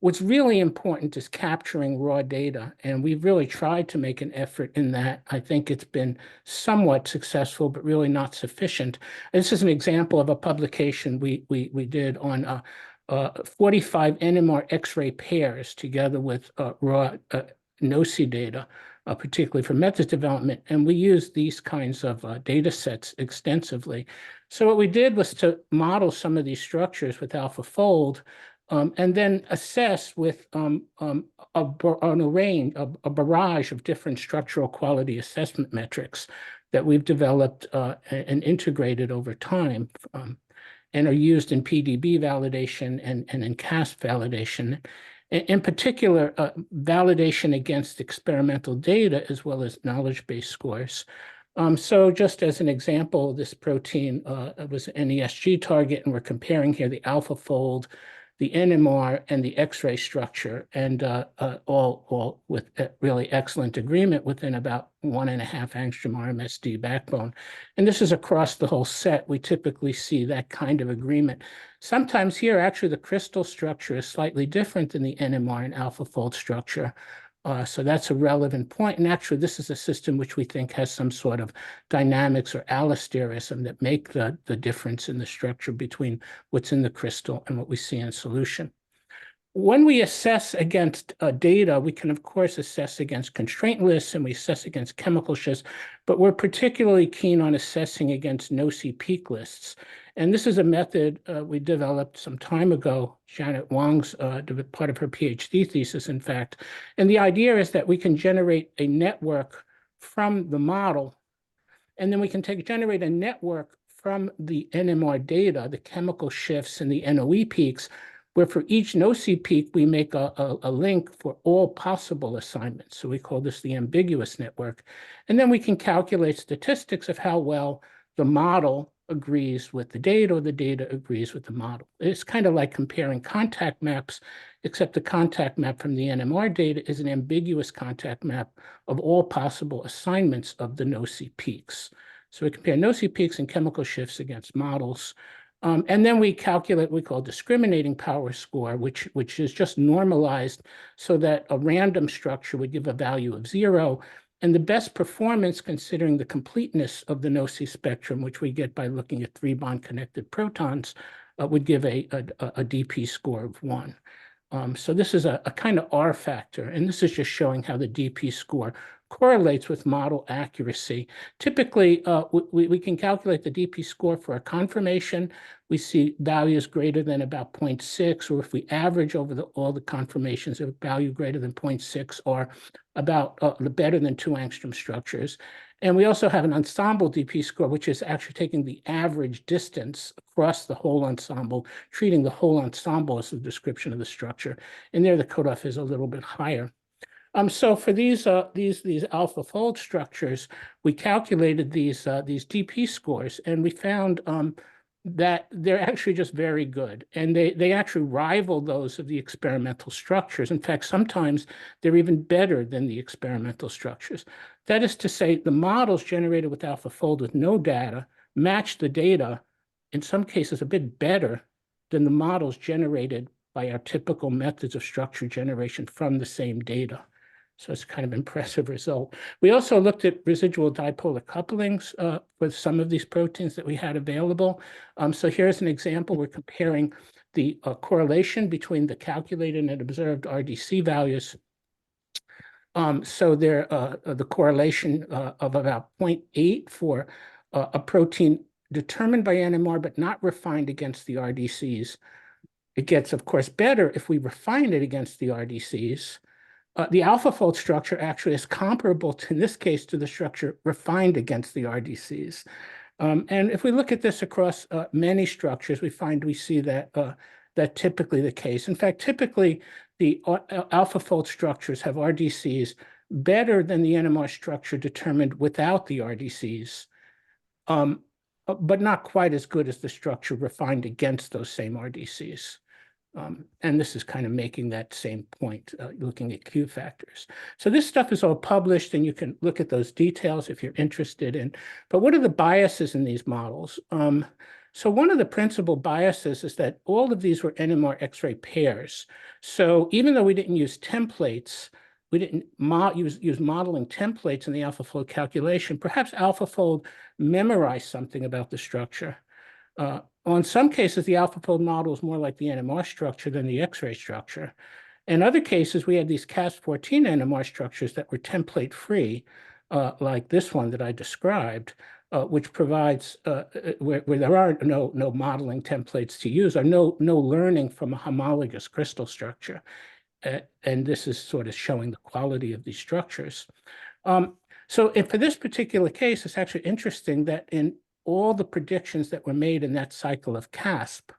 what's really important is capturing raw data. And we've really tried to make an effort in that. I think it's been somewhat successful, but really not sufficient. This is an example of a publication we did on 45 NMR X-ray pairs together with raw NOCI data particularly for methods development. And we use these kinds of data sets extensively. So what we did was to model some of these structures with AlphaFold, and then assess with a barrage of different structural quality assessment metrics that we've developed and integrated over time, and are used in PDB validation and in CASP validation. In particular, validation against experimental data as well as knowledge-based scores. So just as an example, this protein was an NESG target, and we're comparing here the AlphaFold, the NMR, and the X-ray structure, and all with really excellent agreement within about 1.5 angstrom RMSD backbone. And this is across the whole set. We typically see that kind of agreement. Sometimes here, actually, the crystal structure is slightly different than the NMR and AlphaFold structure. So that's a relevant point. And actually, this is a system which we think has some sort of dynamics or allosterism that make the difference in the structure between what's in the crystal and what we see in solution. When we assess against data, we can, of course, assess against constraint lists, and we assess against chemical shifts, but we're particularly keen on assessing against NOC peak lists. And this is a method we developed some time ago, Janet Huang's part of her PhD thesis, in fact. And the idea is that we can generate a network from the model, and then we can generate a network from the NMR data, the chemical shifts and the NOE peaks, where for each NOC peak, we make a link for all possible assignments. So we call this the ambiguous network. And then we can calculate statistics of how well the model agrees with the data or the data agrees with the model. It's kind of like comparing contact maps, except the contact map from the NMR data is an ambiguous contact map of all possible assignments of the NOC peaks. So we compare NOC peaks and chemical shifts against models. And then we calculate what we call discriminating power score, which is just normalized so that a random structure would give a value of 0. And the best performance, considering the completeness of the NOC spectrum, which we get by looking at 3-bond connected protons, would give a DP score of 1. So this is a kind of R factor, and this is just showing how the DP score correlates with model accuracy. Typically, we can calculate the DP score for a confirmation. We see values greater than about 0.6, or if we average over all the confirmations, a value greater than 0.6 or about better than 2 angstrom structures. And we also have an ensemble DP score, which is actually taking the average distance across the whole ensemble, treating the whole ensemble as a description of the structure. And there, the cutoff is a little bit higher. So for these AlphaFold structures, we calculated these DP scores, and we found that they're actually just very good, and they actually rival those of the experimental structures. In fact, sometimes they're even better than the experimental structures. That is to say, the models generated with AlphaFold with no data match the data, in some cases, a bit better than the models generated by our typical methods of structure generation from the same data. So it's kind of impressive result. We also looked at residual dipolar couplings for some of these proteins that we had available. So here's an example. We're comparing the correlation between the calculated and observed RDC values. So there, the correlation of about 0.8 for a protein determined by NMR, but not refined against the RDCs. It gets, of course, better if we refine it against the RDCs. The AlphaFold structure actually is comparable to, in this case, to the structure refined against the RDCs. And if we look at this across many structures, we see that that's typically the case. In fact, typically the AlphaFold structures have RDCs better than the NMR structure determined without the RDCs, but not quite as good as the structure refined against those same RDCs. And this is kind of making that same point, looking at Q factors. So this stuff is all published, and you can look at those details if you're interested in. But what are the biases in these models? So one of the principal biases is that all of these were NMR X-ray pairs. So even though we didn't use templates, we didn't use modeling templates in the AlphaFold calculation, perhaps AlphaFold memorized something about the structure. In some cases, the AlphaFold model is more like the NMR structure than the X-ray structure. In other cases, we had these Cas14 NMR structures that were template-free, like this one that I described, which provides where there are no modeling templates to use, or no learning from a homologous crystal structure. And this is sort of showing the quality of these structures. So for this particular case, it's actually interesting that in all the predictions that were made in that cycle of CASP,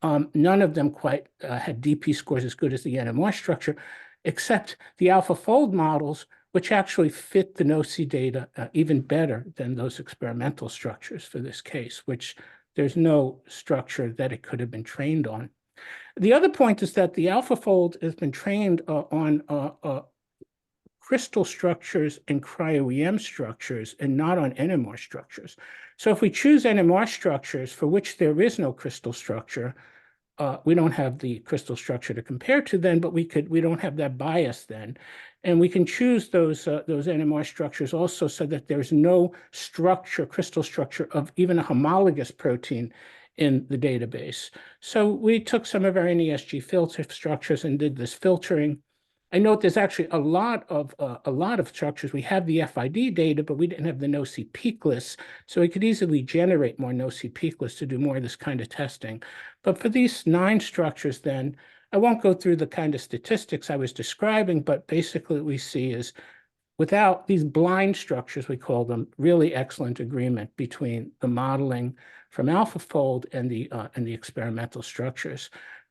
none of them quite had DP scores as good as the NMR structure, except the AlphaFold models, which actually fit the NOC data even better than those experimental structures for this case, which there's no structure that it could have been trained on. The other point is that the AlphaFold has been trained on crystal structures and cryo-EM structures and not on NMR structures. So if we choose NMR structures for which there is no crystal structure, we don't have the crystal structure to compare to then, but we don't have that bias then. And we can choose those NMR structures also so that there's no crystal structure of even a homologous protein in the database. So we took some of our NESG filter structures and did this filtering. I note there's actually a lot of structures. We have the FID data, but we didn't have the NOC peak lists, so we could easily generate more NOC peak lists to do more of this kind of testing. But for these 9 structures, then I won't go through the kind of statistics I was describing, but basically what we see is without these blind structures, we call them, really excellent agreement between the modeling from AlphaFold and the experimental structures.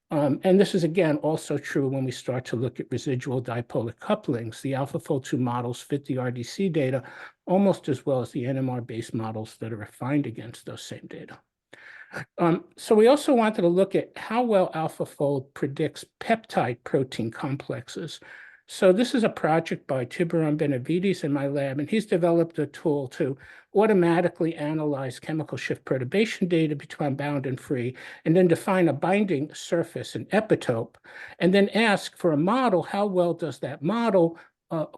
And this is, again, also true when we start to look at residual dipolar couplings. The AlphaFold 2 models fit the RDC data almost as well as the NMR-based models that are refined against those same data. So we also wanted to look at how well AlphaFold predicts peptide protein complexes. So this is a project by Tiburon Benavides in my lab, and he's developed a tool to automatically analyze chemical shift perturbation data between bound and free, and then define a binding surface and epitope, and then ask for a model, how well does that model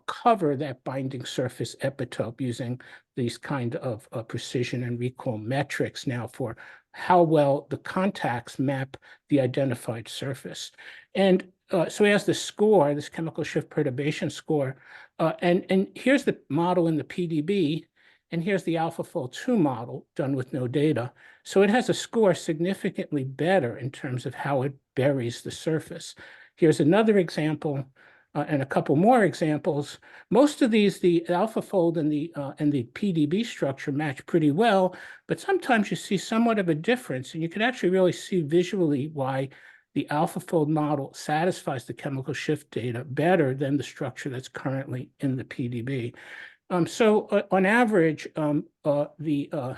cover that binding surface epitope using these kind of precision and recall metrics now for how well the contacts map the identified surface. And so he has this score, this chemical shift perturbation score, and here's the model in the PDB, and here's the AlphaFold 2 model done with no data. So it has a score significantly better in terms of how it buries the surface. Here's another example, and a couple more examples. Most of these, the AlphaFold and the PDB structure match pretty well, but sometimes you see somewhat of a difference, and you can actually really see visually why the AlphaFold model satisfies the chemical shift data better than the structure that's currently in the PDB. So on average, the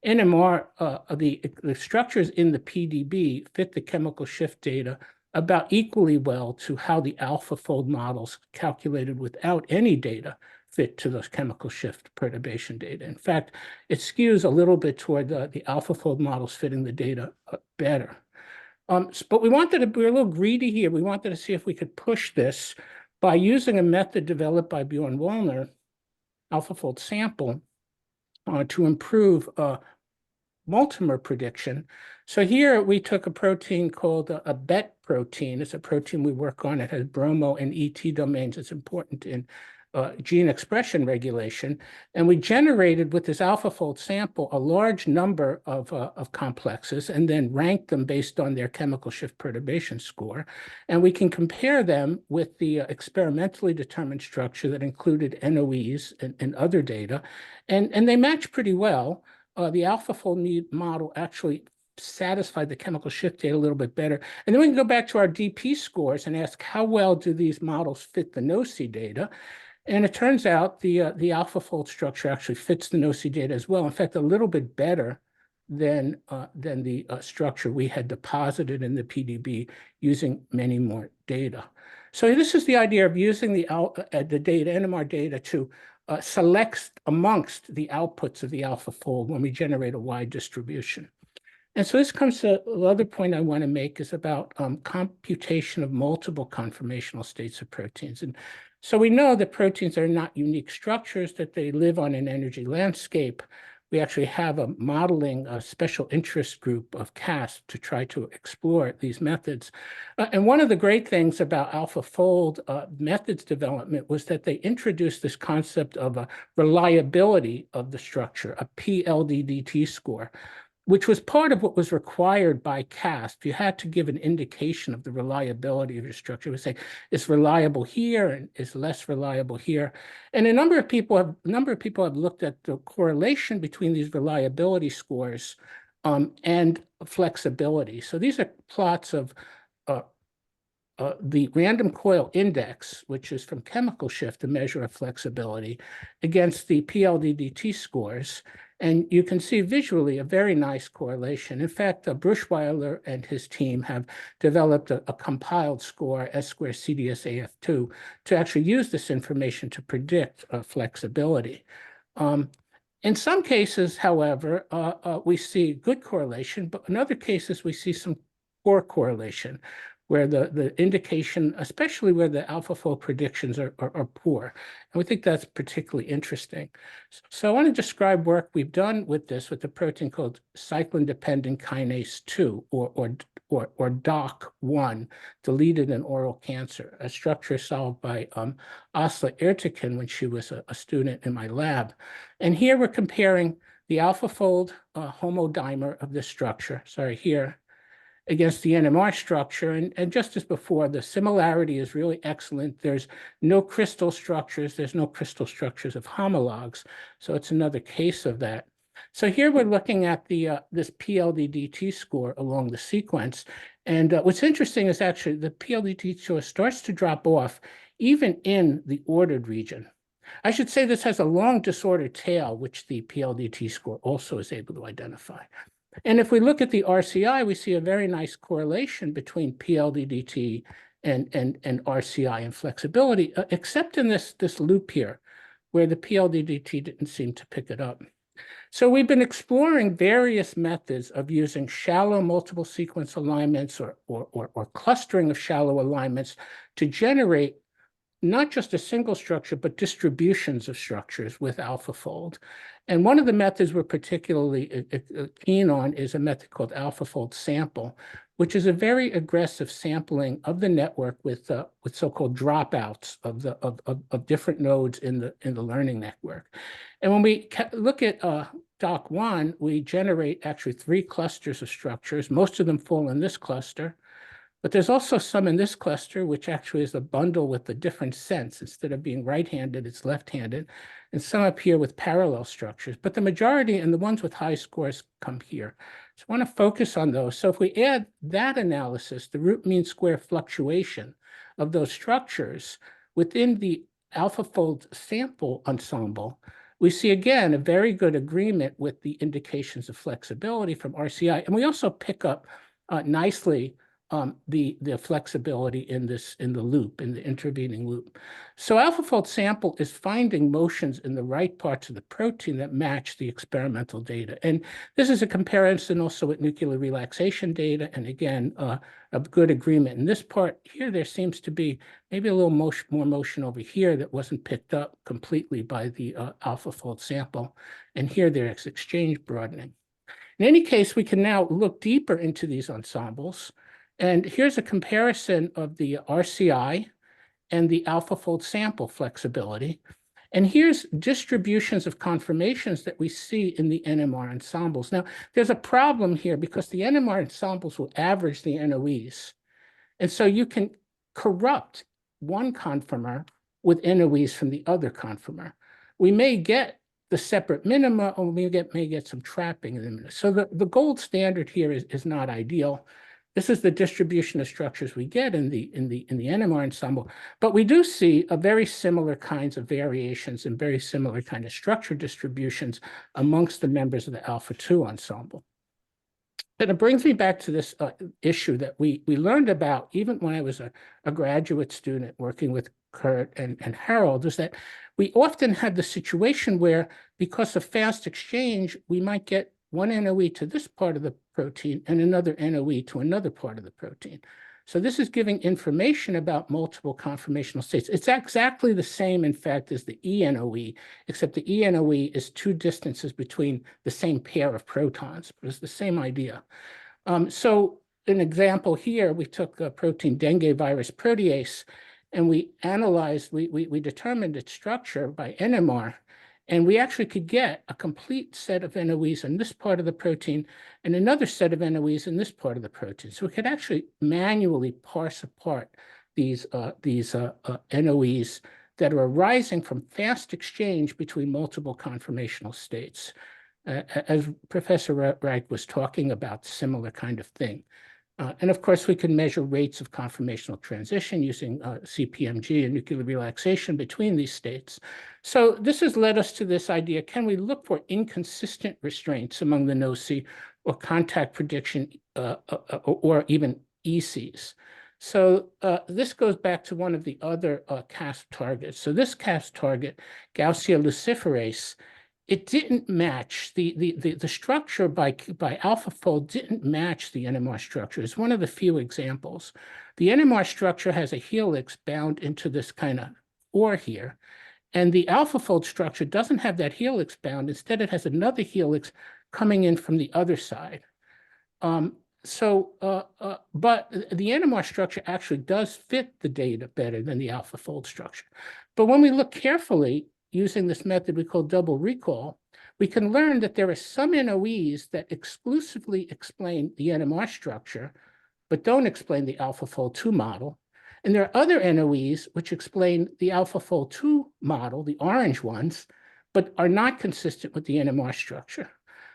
NMR, the structures in the PDB fit the chemical shift data about equally well to how the AlphaFold models calculated without any data fit to those chemical shift perturbation data. In fact, it skews a little bit toward the AlphaFold models fitting the data better. But we were a little greedy here. We wanted to see if we could push this by using a method developed by Bjorn Wallner, AlphaFold sample, to improve multimer prediction. So here we took a protein called a BET protein. It's a protein we work on. It has bromo and ET domains. It's important in gene expression regulation. And we generated with this AlphaFold sample a large number of complexes and then ranked them based on their chemical shift perturbation score. And we can compare them with the experimentally determined structure that included NOEs and other data. And they match pretty well. The AlphaFold model actually satisfied the chemical shift data a little bit better. And then we can go back to our DP scores and ask how well do these models fit the NOC data. And it turns out the AlphaFold structure actually fits the NOC data as well. In fact, a little bit better than the structure we had deposited in the PDB using many more data. So this is the idea of using the data, NMR data, to select amongst the outputs of the AlphaFold when we generate a wide distribution. And so this comes to the other point I want to make is about computation of multiple conformational states of proteins. And so we know that proteins are not unique structures, that they live on an energy landscape. we actually have a modeling a special interest group of CASP to try to explore these methods. And one of the great things about AlphaFold methods development was that they introduced this concept of a reliability of the structure, a PLDDT score, which was part of what was required by CASP. You had to give an indication of the reliability of your structure. You would say it's reliable here and it's less reliable here. And a number of people have looked at the correlation between these reliability scores and flexibility. So these are plots of the random coil index, which is from chemical shift, a measure of flexibility, against the PLDDT scores. And you can see visually a very nice correlation. In fact, Bruchweiler and his team have developed a compiled score, S-square CDS-AF2, to actually use this information to predict flexibility. In some cases, however, we see good correlation, but in other cases, we see some poor correlation, where the indication, especially where the AlphaFold predictions are poor. And we think that's particularly interesting. So I want to describe work we've done with the protein called cyclin-dependent kinase 2, or DOC1, deleted in oral cancer, a structure solved by Asla Ertekin when she was a student in my lab. And here we're comparing the AlphaFold homodimer of this structure, here, against the NMR structure. And just as before, the similarity is really excellent. There's no crystal structures. There's no crystal structures of homologs. So it's another case of that. So here we're looking at the this PLDDT score along the sequence. And what's interesting is actually the PLDDT score starts to drop off even in the ordered region. I should say this has a long disordered tail, which the PLDT score also is able to identify. And if we look at the RCI, we see a very nice correlation between PLDDT and RCI and flexibility, except in this loop here, where the PLDDT didn't seem to pick it up. So we've been exploring various methods of using shallow multiple sequence alignments or clustering of shallow alignments to generate not just a single structure, but distributions of structures with AlphaFold. And one of the methods we're particularly keen on is a method called AlphaFold sample, which is a very aggressive sampling of the network with so-called dropouts of different nodes in the learning network. And when we look at DOC1, we generate actually 3 clusters of structures. Most of them fall in this cluster. But there's also some in this cluster, which actually is a bundle with a different sense. Instead of being right-handed, it's left-handed, and some up here with parallel structures. But the majority and the ones with high scores come here. So I want to focus on those. So if we add that analysis, the root mean square fluctuation of those structures within the AlphaFold sample ensemble, we see again a very good agreement with the indications of flexibility from RCI. And we also pick up nicely the flexibility in the loop, in the intervening loop. So AlphaFold sample is finding motions in the right parts of the protein that match the experimental data. And this is a comparison also with nuclear relaxation data. And again, a good agreement. In this part here, there seems to be maybe a little more motion over here that wasn't picked up completely by the AlphaFold sample. And here there's exchange broadening. In any case, we can now look deeper into these ensembles. And here's a comparison of the RCI and the AlphaFold sample flexibility. And here's distributions of conformations that we see in the NMR ensembles. Now, there's a problem here because the NMR ensembles will average the NOEs. And so you can corrupt one conformer with NOEs from the other conformer. We may get the separate minima, or we may get some trapping in the minima. So the gold standard here is not ideal. This is the distribution of structures we get in the NMR ensemble, but we do see a very similar kinds of variations and very similar kind of structure distributions amongst the members of the Alpha-2 ensemble. And it brings me back to this issue that we learned about even when I was a graduate student working with Kurt and Harold, is that we often had the situation where, because of fast exchange, we might get one NOE to this part of the protein and another NOE to another part of the protein. So this is giving information about multiple conformational states. It's exactly the same, in fact, as the ENOE, except the ENOE is two distances between the same pair of protons, but it's the same idea. So an example here, we took a protein dengue virus protease, and we analyzed, we determined its structure by NMR, and we actually could get a complete set of NOEs in this part of the protein and another set of NOEs in this part of the protein. So we could actually manually parse apart these NOEs that are arising from fast exchange between multiple conformational states. As Professor Riek was talking about, similar kind of thing. And of course, we can measure rates of conformational transition using CPMG and nuclear relaxation between these states. So this has led us to this idea: can we look for inconsistent restraints among the NOC or contact prediction or even ECs? So this goes back to one of the other CASP targets. So this CASP target, Gaussian luciferase, it didn't match the structure by AlphaFold didn't match the NMR structure. It's one of the few examples. The NMR structure has a helix bound into this kind of ore here, and the AlphaFold structure doesn't have that helix bound. Instead, it has another helix coming in from the other side. But the NMR structure actually does fit the data better than the AlphaFold structure. But when we look carefully, using this method we call double recall, we can learn that there are some NOEs that exclusively explain the NMR structure, but don't explain the AlphaFold 2 model. And there are other NOEs which explain the AlphaFold 2 model, the orange ones, but are not consistent with the NMR structure.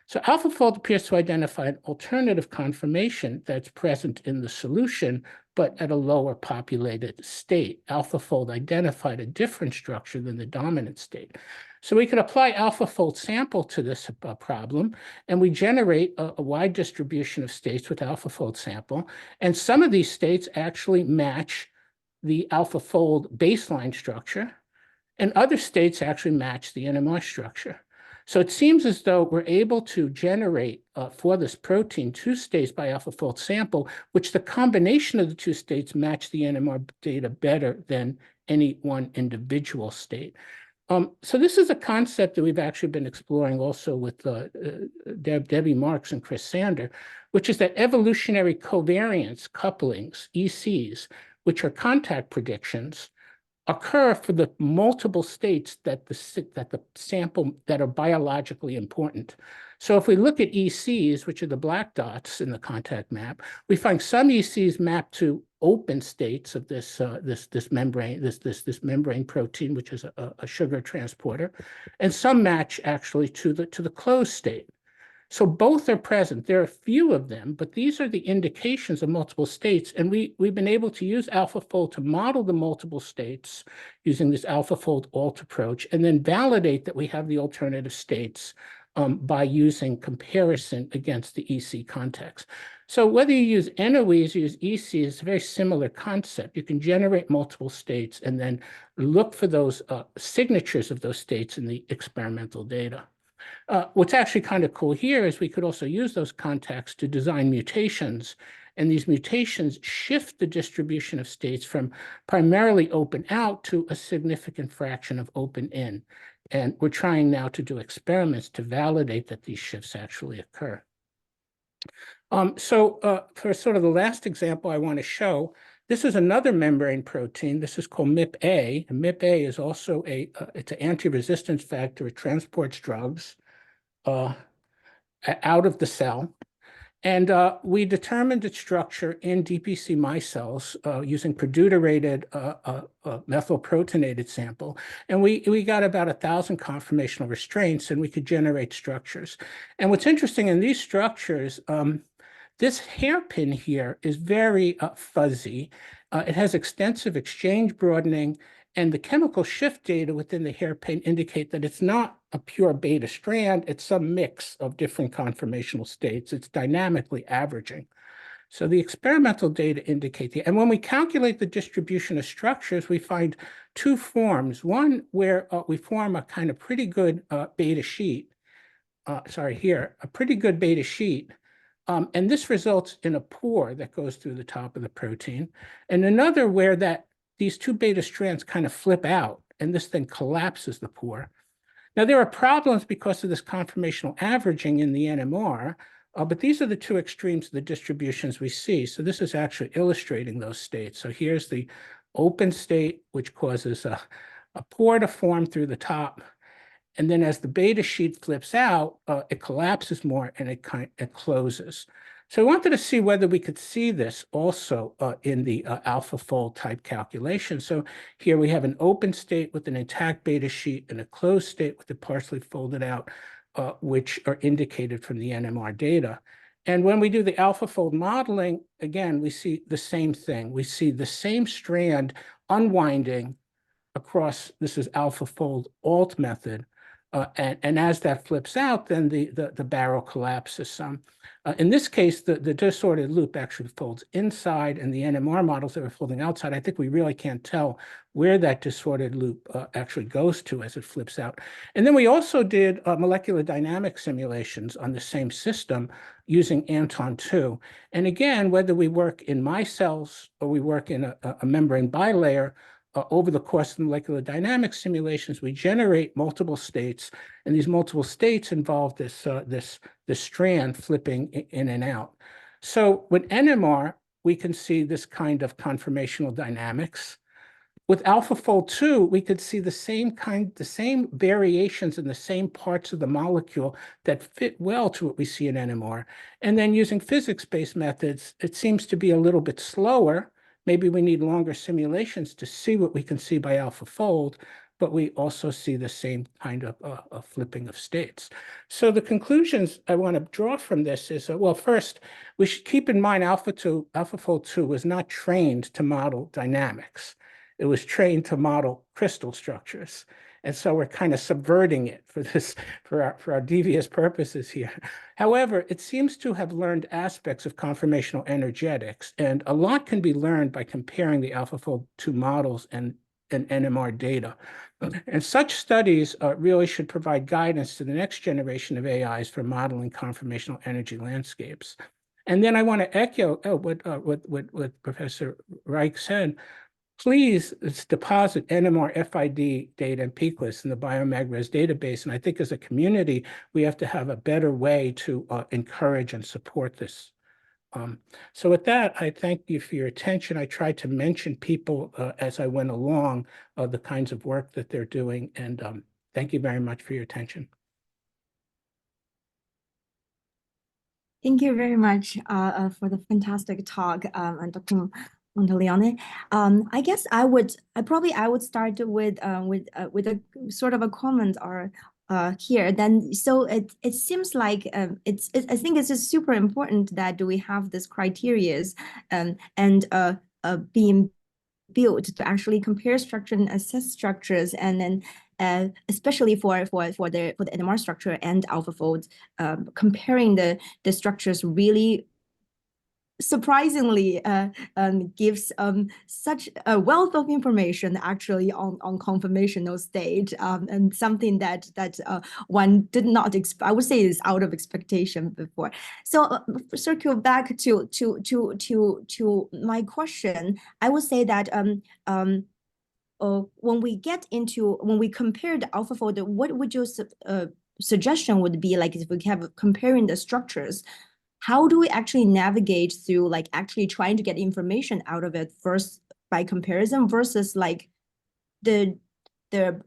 So AlphaFold appears to identify an alternative conformation that's present in the solution, but at a lower populated state. AlphaFold identified a different structure than the dominant state. So we could apply AlphaFold sample to this problem, and we generate a wide distribution of states with AlphaFold sample. And some of these states actually match the AlphaFold baseline structure, and other states actually match the NMR structure. So it seems as though we're able to generate for this protein 2 states by AlphaFold sample, which the combination of the 2 states match the NMR data better than any one individual state. So this is a concept that we've actually been exploring also with Debbie Marks and Chris Sander, which is that evolutionary covariance couplings, ECs, which are contact predictions, occur for the multiple states that the sample that are biologically important. So if we look at ECs, which are the black dots in the contact map, we find some ECs map to open states of this membrane protein, which is a sugar transporter, and some match actually to the closed state. So both are present. There are a few of them, but these are the indications of multiple states. And we've been able to use AlphaFold to model the multiple states using this AlphaFold alt approach, and then validate that we have the alternative states by using comparison against the EC context. So whether you use NOEs or use ECs, it's a very similar concept. You can generate multiple states and then look for those signatures of those states in the experimental data. What's actually kind of cool here is we could also use those contacts to design mutations, and these mutations shift the distribution of states from primarily open out to a significant fraction of open in. And we're trying now to do experiments to validate that these shifts actually occur. For sort of the last example I want to show, this is another membrane protein. This is called MIP-A. And MIP-A is also it's an anti-resistance factor. It transports drugs out of the cell. And we determined its structure in DPC mice cells using produturated methylprotonated sample. And we got about 1,000 conformational restraints, and we could generate structures. And what's interesting in these structures, this hairpin here is very fuzzy. It has extensive exchange broadening, and the chemical shift data within the hairpin indicate that it's not a pure beta strand, it's some mix of different conformational states. It's dynamically averaging. So the experimental data indicate that. And when we calculate the distribution of structures, we find 2 forms. One where we form a kind of pretty good beta sheet. A pretty good beta sheet And this results in a pore that goes through the top of the protein, and another where these two beta strands kind of flip out, and this then collapses the pore. Now, there are problems because of this conformational averaging in the NMR, but these are the two extremes of the distributions we see. So this is actually illustrating those states. So here's the open state, which causes a pore to form through the top. And then as the beta sheet flips out, it collapses more and it closes. So I wanted to see whether we could see this also in the AlphaFold type calculation. So here we have an open state with an intact beta sheet and a closed state with it partially folded out, which are indicated from the NMR data. And when we do the AlphaFold modeling, again, we see the same thing. We see the same strand unwinding across, this is AlphaFold alt method. And as that flips out, then the barrel collapses some. In this case, the disordered loop actually folds inside, and the NMR models that are folding outside, I think we really can't tell where that disordered loop actually goes to as it flips out. And then we also did molecular dynamic simulations on the same system using Anton 2. And again, whether we work in micelles or we work in a membrane bilayer, over the course of molecular dynamics simulations, we generate multiple states, and these multiple states involve this strand flipping in and out. So with NMR, we can see this kind of conformational dynamics. With AlphaFold 2, we could see the same variations in the same parts of the molecule that fit well to what we see in NMR. And then using physics-based methods, it seems to be a little bit slower. Maybe we need longer simulations to see what we can see by AlphaFold, but we also see the same kind of flipping of states. So the conclusions I want to draw from this is, well, first, we should keep in mind AlphaFold 2 was not trained to model dynamics. It was trained to model crystal structures. And so we're kind of subverting it for our devious purposes here. However, it seems to have learned aspects of conformational energetics, and a lot can be learned by comparing the AlphaFold 2 models and NMR data. And such studies really should provide guidance to the next generation of AIs for modeling conformational energy landscapes. And then I want to echo what Professor Riek said. Please deposit NMR FID data and PQUIS in the BioMagRes database. And I think as a community, we have to have a better way to encourage and support this. So with that, I thank you for your attention. I tried to mention people as I went along, the kinds of work that they're doing. And thank you very much for your attention. Thank you very much for the fantastic talk, Dr. Montelione. I guess I would start with a sort of a comment or here. Then so it seems like I think it's just super important that we have this criteria and being built to actually compare structure and assess structures, and then especially for the NMR structure and AlphaFold, comparing the structures really surprisingly gives such a wealth of information actually on conformational state, and something that one did not expect. I would say is out of expectation before. So circle back to my question, I would say that when we compare the AlphaFold, what would your suggestion would be, like if we have comparing the structures? How do we actually navigate through like actually trying to get information out of it first by comparison versus like the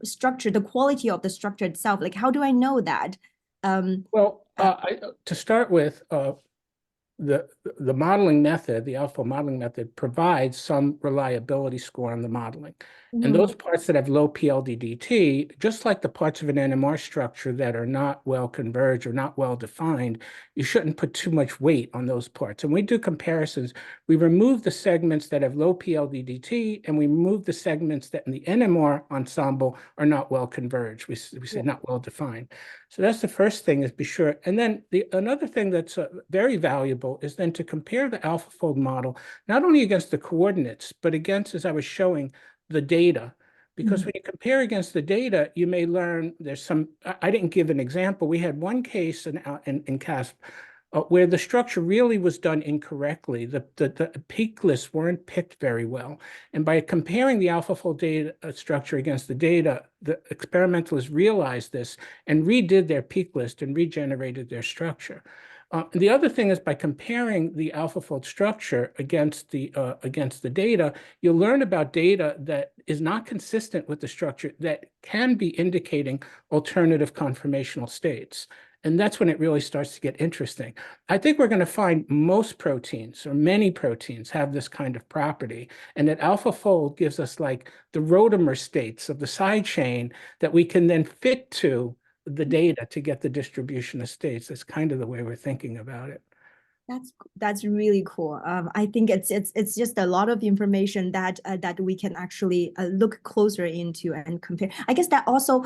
structure, the quality of the structure itself? Like, how do I know that? To start with, the modeling method, the AlphaFold modeling method, provides some reliability score on the modeling. And those parts that have low PLDDT, just like the parts of an NMR structure that are not well converged or not well defined, you shouldn't put too much weight on those parts. And we do comparisons. We remove the segments that have low PLDDT, and we remove the segments that in the NMR ensemble are not well converged. We say not well defined. So that's the first thing, is be sure. And then another thing that's very valuable is then to compare the AlphaFold model, not only against the coordinates, but against, as I was showing, the data. Because when you compare against the data, you may learn there's some, I didn't give an example. We had one case in CASP where the structure really was done incorrectly. The peak lists weren't picked very well. And by comparing the AlphaFold data structure against the data, the experimentalists realized this and redid their peak list and regenerated their structure. The other thing is by comparing the AlphaFold structure against the data, you'll learn about data that is not consistent with the structure that can be indicating alternative conformational states. And that's when it really starts to get interesting. I think we're going to find most proteins or many proteins have this kind of property, and that AlphaFold gives us like the rotamer states of the side chain that we can then fit to the data to get the distribution of states. That's kind of the way we're thinking about it. That's really cool. I think it's just a lot of information that that we can actually look closer into and compare. I guess that also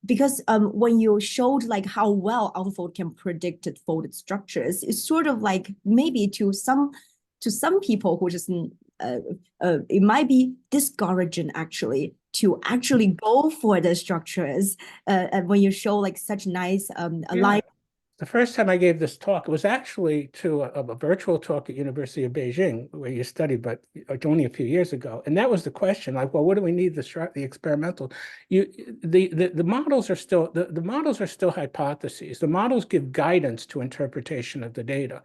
because when you showed like how well AlphaFold can predict folded structures, it's sort of like maybe to some people who just it might be discouraging actually to actually go for the structures when you show like such nice alignment. The first time I gave this talk, it was actually to a virtual talk at University of Beijing, where you studied, but only a few years ago. And that was the question, like, well, what do we need the experimental? The models are still the models are still hypotheses. The models give guidance to interpretation of the data.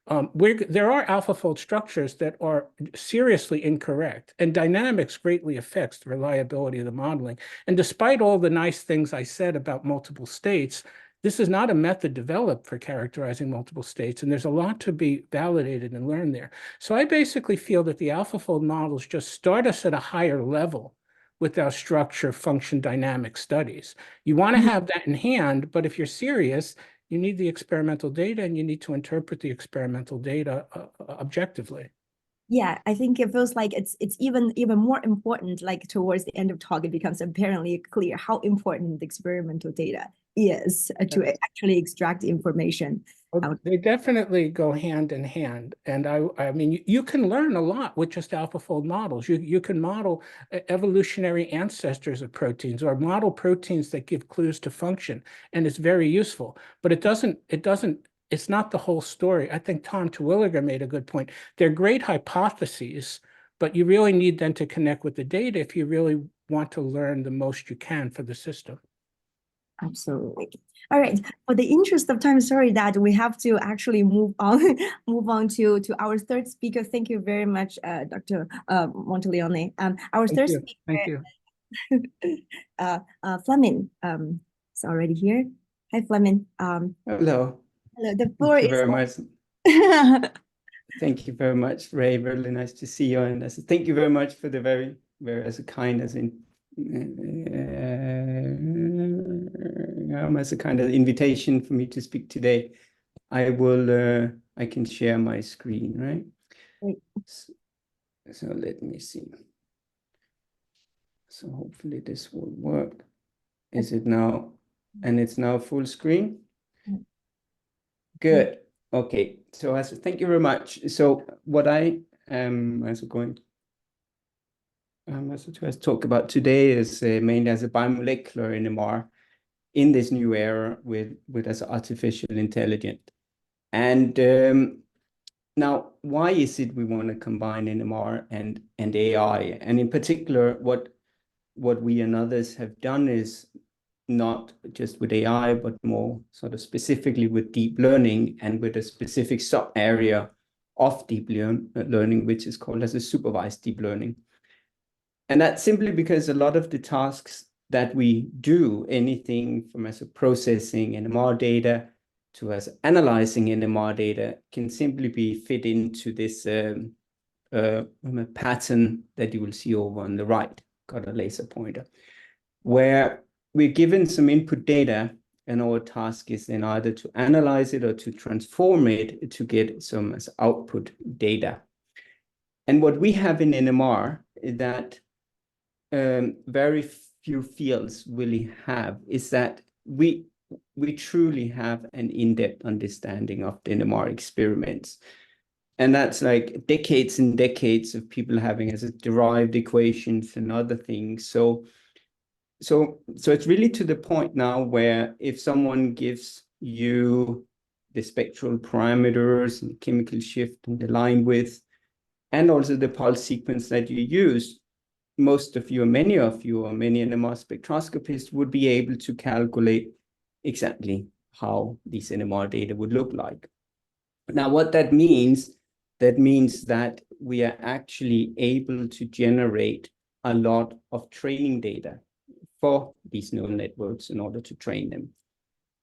There are AlphaFold structures that are seriously incorrect, and dynamics greatly affects the reliability of the modeling. And despite all the nice things I said about multiple states, this is not a method developed for characterizing multiple states, and there's a lot to be validated and learned there. So I basically feel that the AlphaFold models just start us at a higher level with our structure function dynamic studies. You want to have that in hand, but if you're serious, you need the experimental data and you need to interpret the experimental data objectively. Yeah, I think it feels like it's even more important, like towards the end of talk, it becomes apparently clear how important the experimental data is to actually extract information. They definitely go hand in hand. And I mean, you can learn a lot with just AlphaFold models. You can model evolutionary ancestors of proteins or model proteins that give clues to function. And it's very useful, but it's not the whole story. I think Tom Terwilliger made a good point. They're great hypotheses, but you really need them to connect with the data if you really want to learn the most you can for the system. Absolutely. All right. For the interest of time, sorry that we have to actually move on to our third speaker. Thank you very much, Dr. Montelione. Our third speaker. Thank you. Flemming is already here. Hi, Flemming. Hello. Hello. The floor Thank you is very much. Thank you very much, Ray. Really nice to see you. And thank you very much for the very as a kind of invitation for me to speak today. I can share my screen, right? Great. So let me see. So hopefully this will work. Is it now? And it's now full screen? Good. Okay. So thank you very much. So what I am going to talk about today is mainly as a biomolecular NMR in this new era with as artificial intelligence. And now, why is it we want to combine NMR and AI? And in particular, what we and others have done is not just with AI, but more sort of specifically with deep learning and with a specific sub area of deep learning, which is called as a supervised deep learning. And that's simply because a lot of the tasks that we do, anything from as a processing NMR data to as analyzing NMR data, can simply be fit into this pattern that you will see over on the right, got a laser pointer, where we're given some input data, and our task is then either to analyze it or to transform it to get some as output data. And what we have in NMR is that very few fields really have is that we truly have an in-depth understanding of the NMR experiments. And that's like decades and decades of people having as a derived equations and other things. So it's really to the point now where if someone gives you the spectral parameters and chemical shift and the line width, and also the pulse sequence that you use, most of you, or many of you, or many NMR spectroscopists would be able to calculate exactly how these NMR data would look like. Now, what that means that we are actually able to generate a lot of training data for these neural networks in order to train them.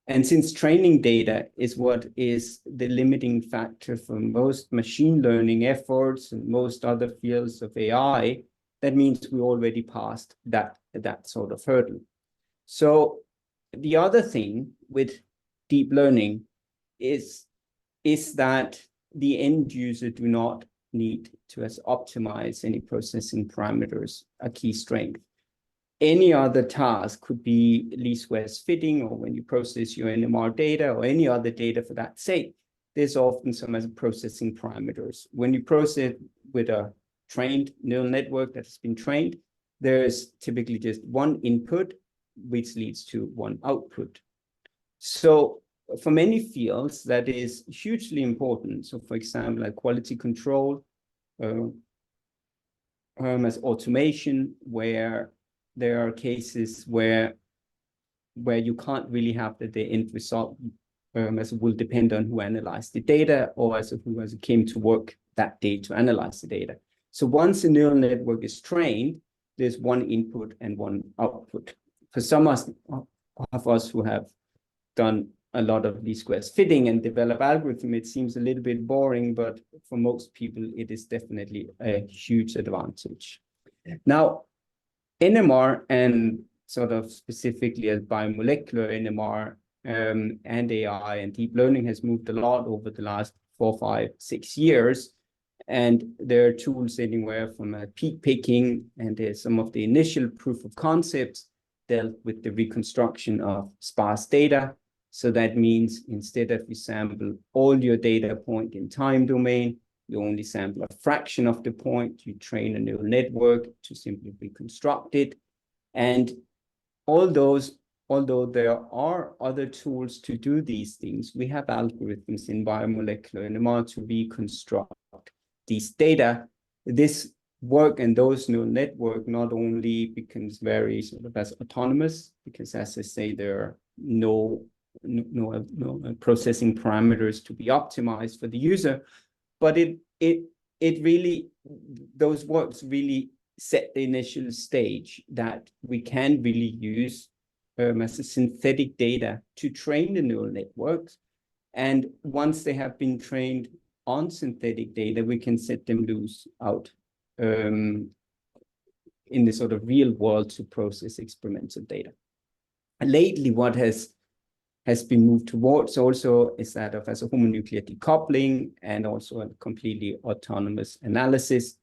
And since training data is what is the limiting factor for most machine learning efforts and most other fields of AI, that means we already passed that sort of hurdle. So the other thing with deep learning is that the end user do not need to optimize any processing parameters, a key strength. Any other task could be least squares fitting, or when you process your NMR data or any other data for that sake, there's often some as processing parameters. When you process with a trained neural network that has been trained, there's typically just one input, which leads to one output. So for many fields, that is hugely important. So for example, like quality control, as automation, where there are cases where you can't really have the end result, as it will depend on who analyzed the data, or as who came to work that day to analyze the data. So once a neural network is trained, there's one input and one output. For some of us who have done a lot of least squares fitting and develop algorithm, it seems a little bit boring, but for most people, it is definitely a huge advantage. Now, NMR, and sort of specifically as biomolecular NMR, and AI and deep learning has moved a lot over the last 4, 5, 6 years. And there are tools anywhere from peak picking, and there's some of the initial proof of concepts dealt with the reconstruction of sparse data. So that means instead of you sample all your data point in time domain, you only sample a fraction of the point, you train a neural network to simply reconstruct it. And although there are other tools to do these things, we have algorithms in biomolecular NMR to reconstruct these data. This work and those neural network not only becomes very sort of as autonomous, because as I say, there are no processing parameters to be optimized for the user, but it really, those works really set the initial stage that we can really use as a synthetic data to train the neural networks. And once they have been trained on synthetic data, we can set them loose out in the sort of real world to process experimental data. And lately, what has been moved towards also is that of as a homonuclear decoupling and also a completely autonomous analysis.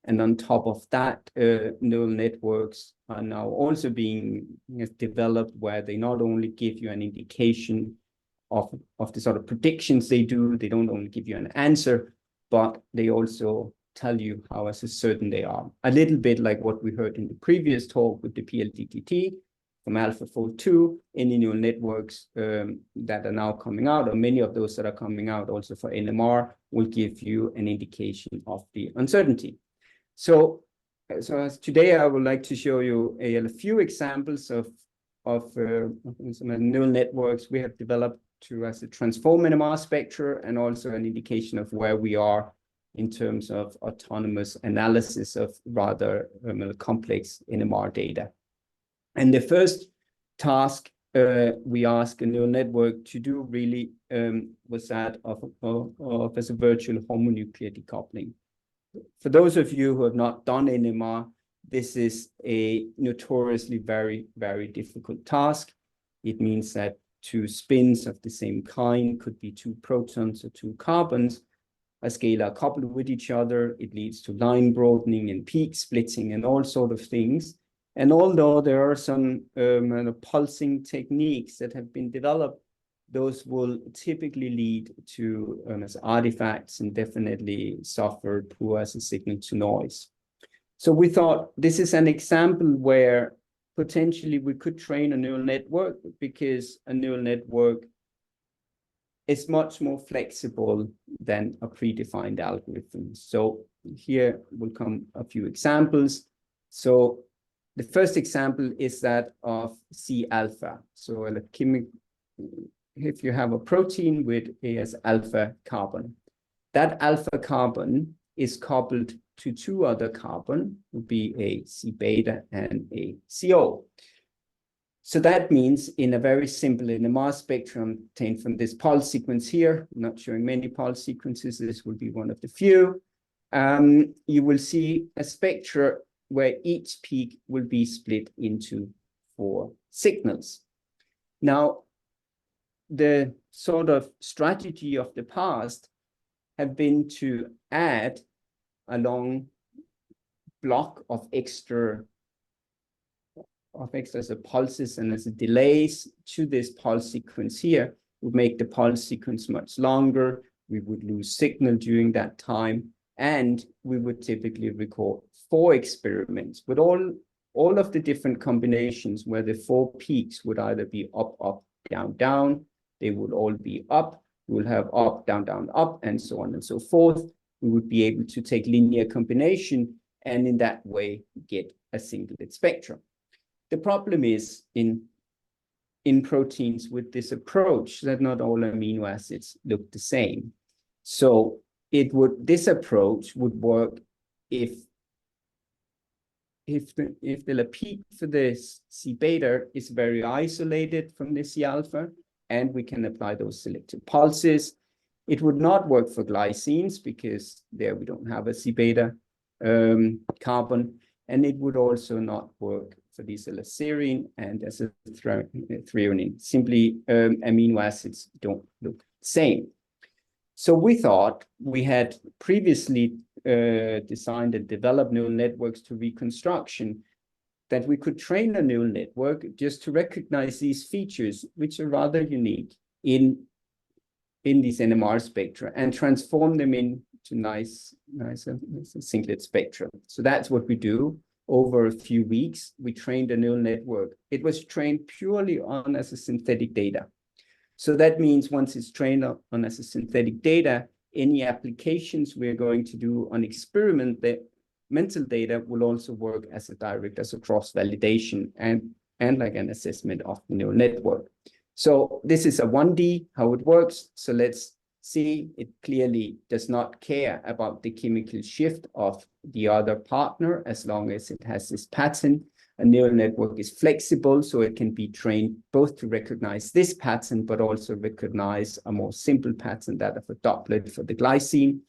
And on top of that, neural networks are now also being developed where they not only give you an indication of the sort of predictions they do, they don't only give you an answer, but they also tell you how certain they are. A little bit like what we heard in the previous talk with the PLDTT from AlphaFold 2, any neural networks that are now coming out, or many of those that are coming out also for NMR, will give you an indication of the uncertainty. So as today, I would like to show you a few examples of some neural networks we have developed to transform NMR spectra, and also an indication of where we are in terms of autonomous analysis of rather complex NMR data. And the first task we asked a neural network to do really was that of as a virtual homonuclear decoupling. For those of you who have not done NMR, this is a notoriously very, very difficult task. It means that two spins of the same kind, could be two protons or two carbons, a scalar coupled with each other. It leads to line broadening and peak splitting and all sort of things. And although there are some pulsing techniques that have been developed, those will typically lead to artifacts and definitely suffer poor as a signal to noise. So we thought this is an example where potentially we could train a neural network, because a neural network is much more flexible than a predefined algorithm. So here will come a few examples. So the first example is that of C alpha. So if you have a protein with as alpha carbon, that alpha carbon is coupled to two other carbon, would be a C beta and a CO. So that means in a very simple NMR spectrum obtained from this pulse sequence here, I'm not showing many pulse sequences, this will be one of the few, you will see a spectra where each peak will be split into 4 signals. Now, the sort of strategy of the past have been to add a long block of extra as a pulses and as a delays to this pulse sequence here would make the pulse sequence much longer. We would lose signal during that time, and we would typically record 4 experiments with all of the different combinations where the 4 peaks would either be up, up, down, down. They would all be up. We will have up, down, down, up, and so on and so forth. We would be able to take linear combination and in that way get a singlet spectrum. The problem is in proteins with this approach that not all amino acids look the same. So this approach would work if the peak for this C beta is very isolated from the C alpha, and we can apply those selective pulses. It would not work for glycines because there we don't have a C beta carbon, and it would also not work for these serine and as a threonine. Simply amino acids don't look the same. So we thought we had previously designed and developed neural networks to reconstruction, that we could train a neural network just to recognize these features, which are rather unique in these NMR spectra, and transform them into nice singlet spectra. So that's what we do. Over a few weeks, we trained a neural network. It was trained purely on as a synthetic data. So that means once it's trained on as a synthetic data, any applications we're going to do on experimental data will also work as a cross-validation and like an assessment of the neural network. So this is a 1D, how it works. So let's see, it clearly does not care about the chemical shift of the other partner as long as it has this pattern. A neural network is flexible, so it can be trained both to recognize this pattern, but also recognize a more simple pattern, that of a doublet for the glycine.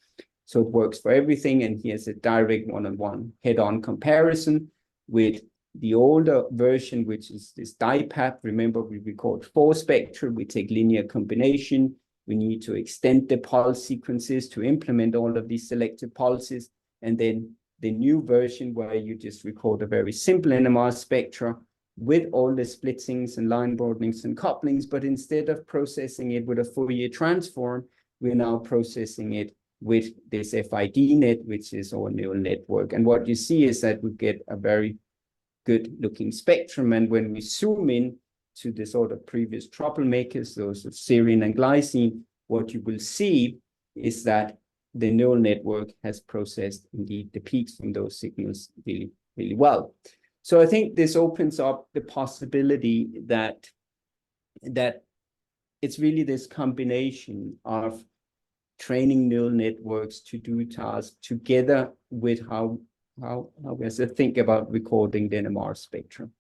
So it works for everything. And here's a direct one-on-one head-on comparison with the older version, which is this DIPAP. Remember, we record 4 spectra, we take linear combination. We need to extend the pulse sequences to implement all of these selective pulses. And then the new version where you just record a very simple NMR spectra with all the splittings and line broadenings and couplings, but instead of processing it with a Fourier transform, we're now processing it with this FID-net, which is our neural network. And what you see is that we get a very good looking spectrum. And when we zoom in to the sort of previous troublemakers, those of serine and glycine, what you will see is that the neural network has processed indeed the peaks from those signals really, really well. So I think this opens up the possibility that it's really this combination of training neural networks to do tasks together with how we think about recording the NMR spectrum.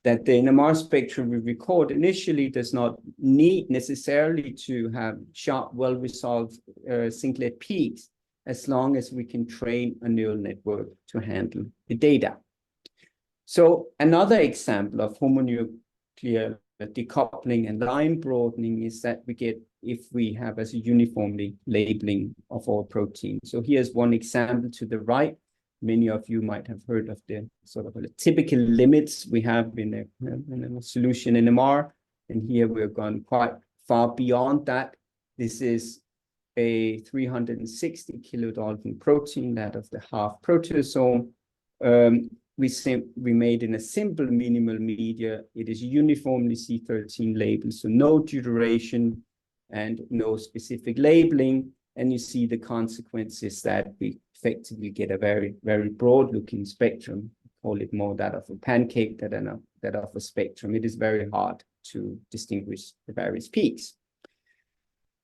That the NMR spectrum we record initially does not need necessarily to have sharp, well-resolved singlet peaks, as long as we can train a neural network to handle the data. So another example of homonuclear decoupling and line broadening is that we get if we have as a uniformly labeling of our protein. So here's one example to the right. Many of you might have heard of the sort of typical limits we have in a solution NMR. And here we've gone quite far beyond that. This is a 360 kilodalton protein, that of the half proteasome. We made in a simple minimal media. It is uniformly C13 labeled, so no deuteration. and no specific labeling. And you see the consequences that we effectively get a very, very broad looking spectrum. Call it more that of a pancake than that of a spectrum. It is very hard to distinguish the various peaks.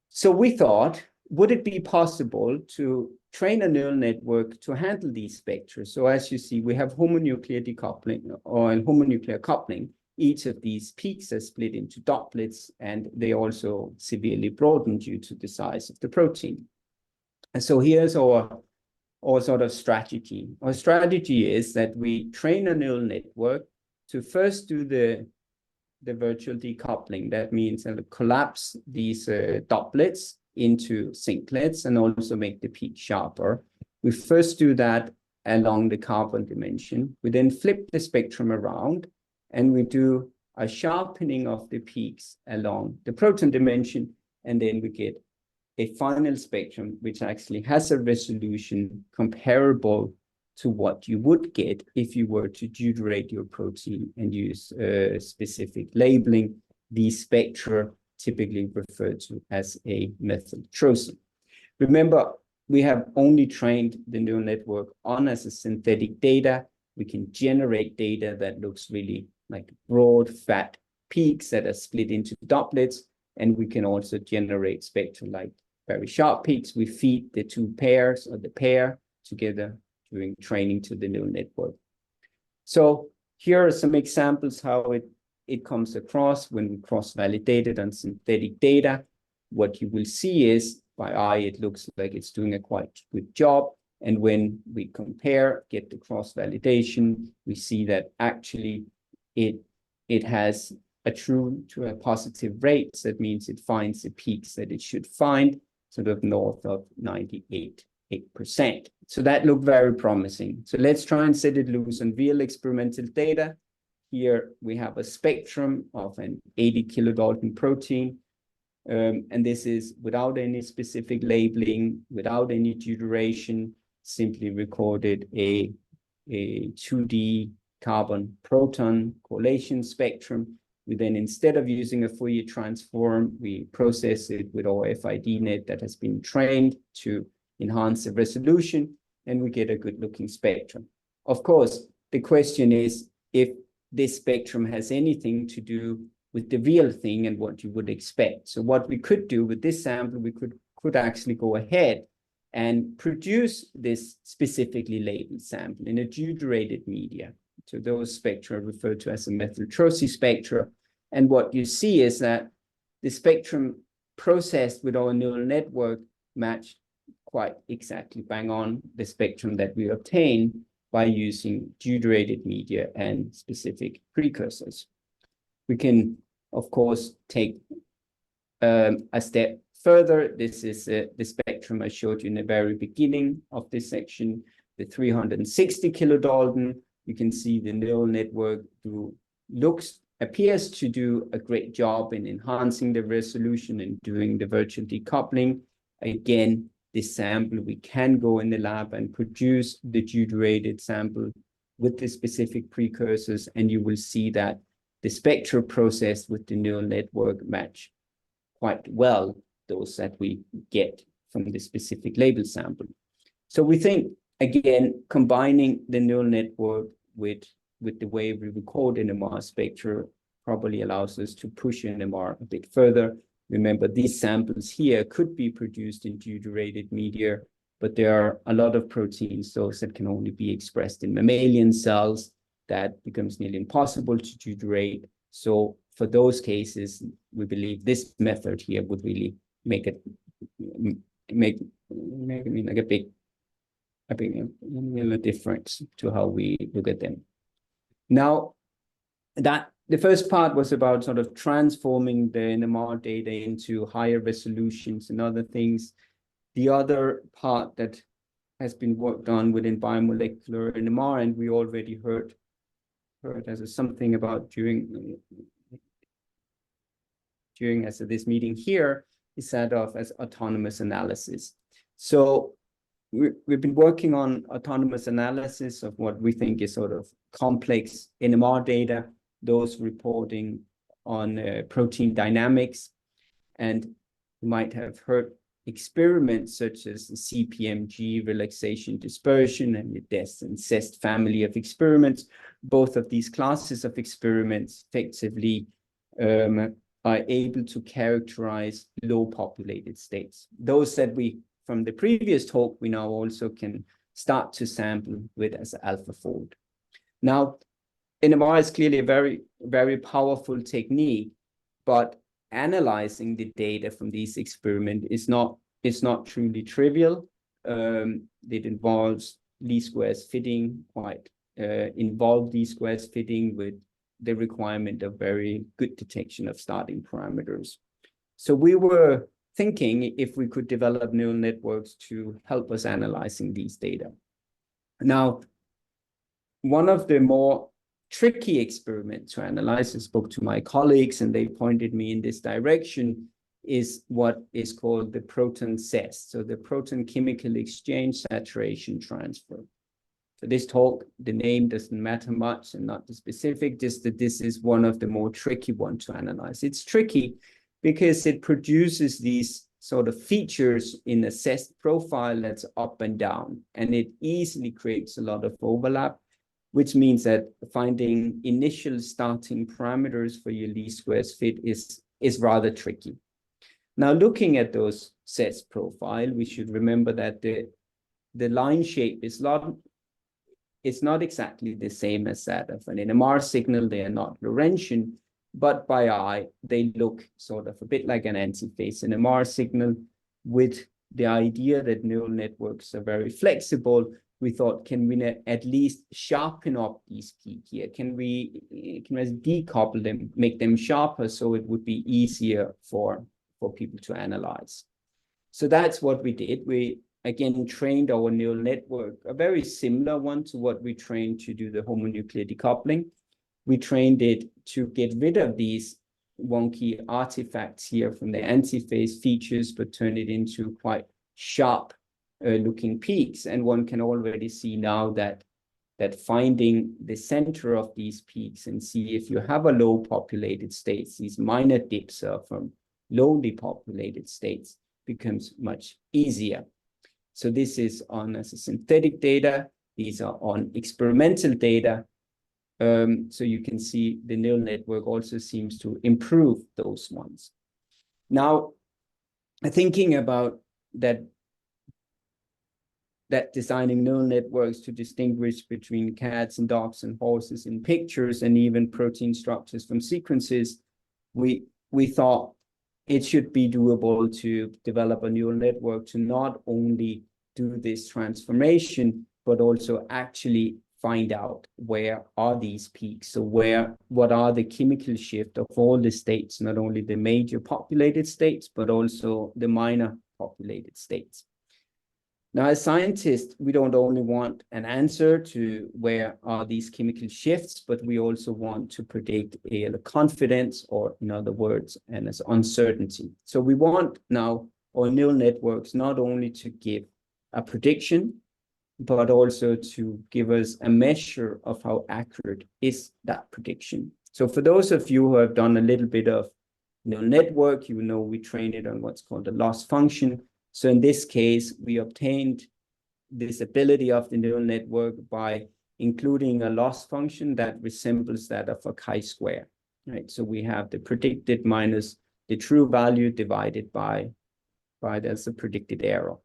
So we thought, would it be possible to train a neural network to handle these spectra? So as you see, we have homonuclear decoupling or homonuclear coupling. Each of these peaks are split into doublets, and they also severely broaden due to the size of the protein. And so here's our sort of strategy. Our strategy is that we train a neural network to first do the virtual decoupling. That means collapse these doublets into singlets and also make the peak sharper. We first do that along the carbon dimension. We then flip the spectrum around and we do a sharpening of the peaks along the proton dimension, and then we get a final spectrum which actually has a resolution comparable to what you would get if you were to deuterate your protein and use specific labeling. These spectra typically referred to as a methyltrosine. Remember, we have only trained the neural network on as a synthetic data. We can generate data that looks really like broad, fat peaks that are split into doublets, and we can also generate spectra like very sharp peaks. We feed the two pairs or the pair together during training to the neural network. So here are some examples how it comes across when we cross-validate it on synthetic data. What you will see is, by eye, it looks like it's doing a quite good job. And when we compare, get the cross-validation, we see that actually it has a true to a positive rate. So that means it finds the peaks that it should find, sort of north of 98%. So that looked very promising. So let's try and set it loose on real experimental data. Here we have a spectrum of an 80 kilodalton protein. And this is without any specific labeling, without any deuteration, simply recorded a 2D carbon proton correlation spectrum. We then, instead of using a Fourier transform, we process it with our FID-net that has been trained to enhance the resolution, and we get a good looking spectrum. Of course, the question is if this spectrum has anything to do with the real thing and what you would expect. So what we could do with this sample, we could actually go ahead and produce this specifically labeled sample in a deuterated media. So those spectra are referred to as a methyltrosine spectra. And what you see is that the spectrum processed with our neural network matched quite exactly bang on the spectrum that we obtained by using deuterated media and specific precursors. We can, of course, take a step further. This is the spectrum I showed you in the very beginning of this section, the 360 kilodalton. You can see the neural network appears to do a great job in enhancing the resolution and doing the virtual decoupling. Again, this sample, we can go in the lab and produce the deuterated sample with the specific precursors, and you will see that the spectra processed with the neural network match quite well those that we get from the specific label sample. So we think, again, combining the neural network with the way we record NMR spectra probably allows us to push NMR a bit further. Remember, these samples here could be produced in deuterated media, but there are a lot of proteins, those that can only be expressed in mammalian cells, that becomes nearly impossible to deuterate. So for those cases, we believe this method here would really make a difference to how we look at them. Now, that the first part was about sort of transforming the NMR data into higher resolutions and other things. The other part that has been worked on within biomolecular NMR, and we already heard as something about during this meeting here, is that of as autonomous analysis. So we've been working on autonomous analysis of what we think is sort of complex NMR data, those reporting on protein dynamics. And You might have heard experiments such as the CPMG, relaxation dispersion, and the DEST and CEST family of experiments. Both of these classes of experiments effectively are able to characterize low populated states. Those that we, from the previous talk, we now also can start to sample with as AlphaFold. Now, NMR is clearly a very, very powerful technique, but analyzing the data from these experiments is not truly trivial. It involves least squares fitting, quite involved least squares fitting with the requirement of very good detection of starting parameters. So we were thinking if we could develop neural networks to help us analyzing these data. Now, one of the more tricky experiments to analyze, I spoke to my colleagues and they pointed me in this direction, is what is called the proton CEST, so the proton chemical exchange saturation transfer. For this talk, the name doesn't matter much and not the specific, just that this is one of the more tricky ones to analyze. It's tricky because it produces these sort of features in a CEST profile that's up and down, and it easily creates a lot of overlap, which means that finding initial starting parameters for your least squares fit is rather tricky. Now, looking at those CEST profile, we should remember that the line shape is not exactly the same as that of an NMR signal. They are not Lorentzian, but by eye, they look sort of a bit like an antiphase NMR signal. With the idea that neural networks are very flexible, we thought, can we at least sharpen up these peaks here? Can we decouple them, make them sharper so it would be easier for people to analyze? So that's what we did. We again trained our neural network, a very similar one to what we trained to do the homonuclear decoupling. We trained it to get rid of these wonky artifacts here from the antiphase features, but turn it into quite sharp looking peaks. And one can already see now that finding the center of these peaks and see if you have a low populated states, these minor dips are from lowly populated states, becomes much easier. So this is on as a synthetic data. These are on experimental data. So you can see the neural network also seems to improve those ones. Now, thinking about that designing neural networks to distinguish between cats and dogs and horses in pictures and even protein structures from sequences, we thought it should be doable to develop a neural network to not only do this transformation, but also actually find out where are these peaks. So what are the chemical shift of all the states, not only the major populated states, but also the minor populated states. Now, as scientists, we don't only want an answer to where are these chemical shifts, but we also want to predict a confidence, or in other words, and as uncertainty. So we want now our neural networks not only to give a prediction, but also to give us a measure of how accurate is that prediction. So for those of you who have done a little bit of neural network, you know we train it on what's called a loss function. So in this case, we obtained this ability of the neural network by including a loss function that resembles that of a chi-square, right? So we have the predicted minus the true value divided by that's the predicted error.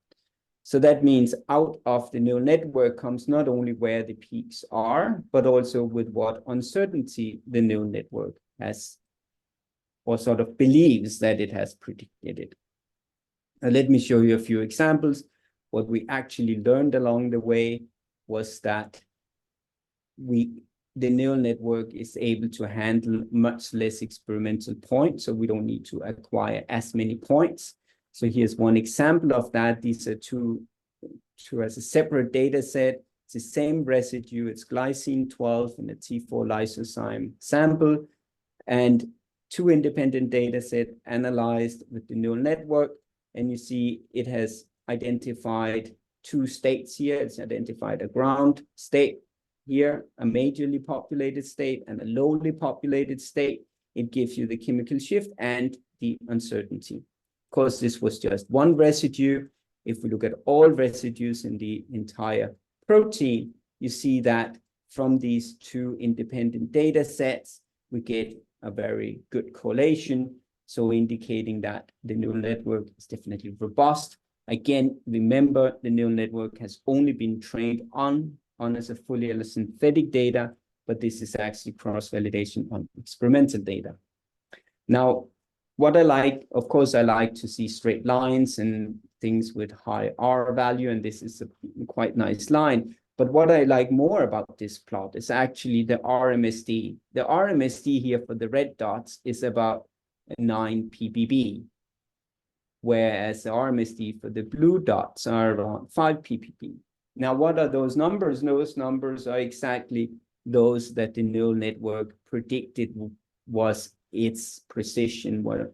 So that means out of the neural network comes not only where the peaks are, but also with what uncertainty the neural network has, or sort of believes that it has predicted it. Let me show you a few examples. What we actually learned along the way was that the neural network is able to handle much less experimental points, so we don't need to acquire as many points. So here's one example of that. These are two as a separate data set. It's the same residue. It's glycine 12 in a T4 lysozyme sample, and two independent data set analyzed with the neural network. And you see it has identified two states here. It's identified a ground state here, a majorly populated state, and a lowly populated state. It gives you the chemical shift and the uncertainty. course, this was just one residue. If we look at all residues in the entire protein, you see that from these two independent data sets, we get a very good correlation. So indicating that the neural network is definitely robust. Again, remember the neural network has only been trained on as a fully synthetic data, but this is actually cross-validation on experimental data. Now, what I like, of course, I like to see straight lines and things with high R value, and this is a quite nice line. But what I like more about this plot is actually the RMSD. The RMSD here for the red dots is about 9 ppb, whereas the RMSD for the blue dots are around 5 ppb. Now, what are those numbers? Those numbers are exactly those that the neural network predicted was its precision, what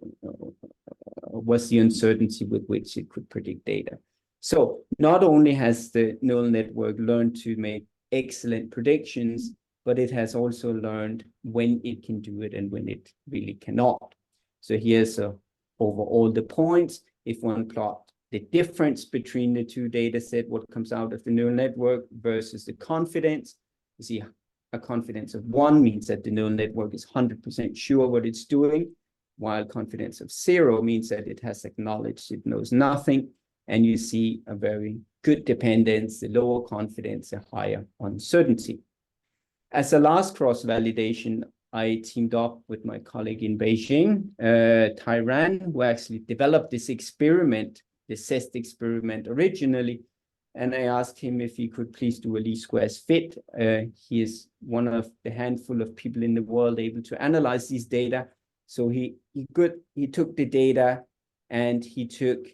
was the uncertainty with which it could predict data. So not only has the neural network learned to make excellent predictions, but it has also learned when it can do it and when it really cannot. So here's over all the points. If one plot the difference between the two data set, what comes out of the neural network versus the confidence, you see a confidence of 1 means that the neural network is 100% sure what it's doing, while confidence of 0 means that it has acknowledged it knows nothing. And you see a very good dependence, the lower confidence, a higher uncertainty. As a last cross-validation, I teamed up with my colleague in Beijing, Tyran, who actually developed this experiment, the CEST experiment originally. And I asked him if he could please do a least squares fit. He is one of the handful of people in the world able to analyze these data. So he took the data and he took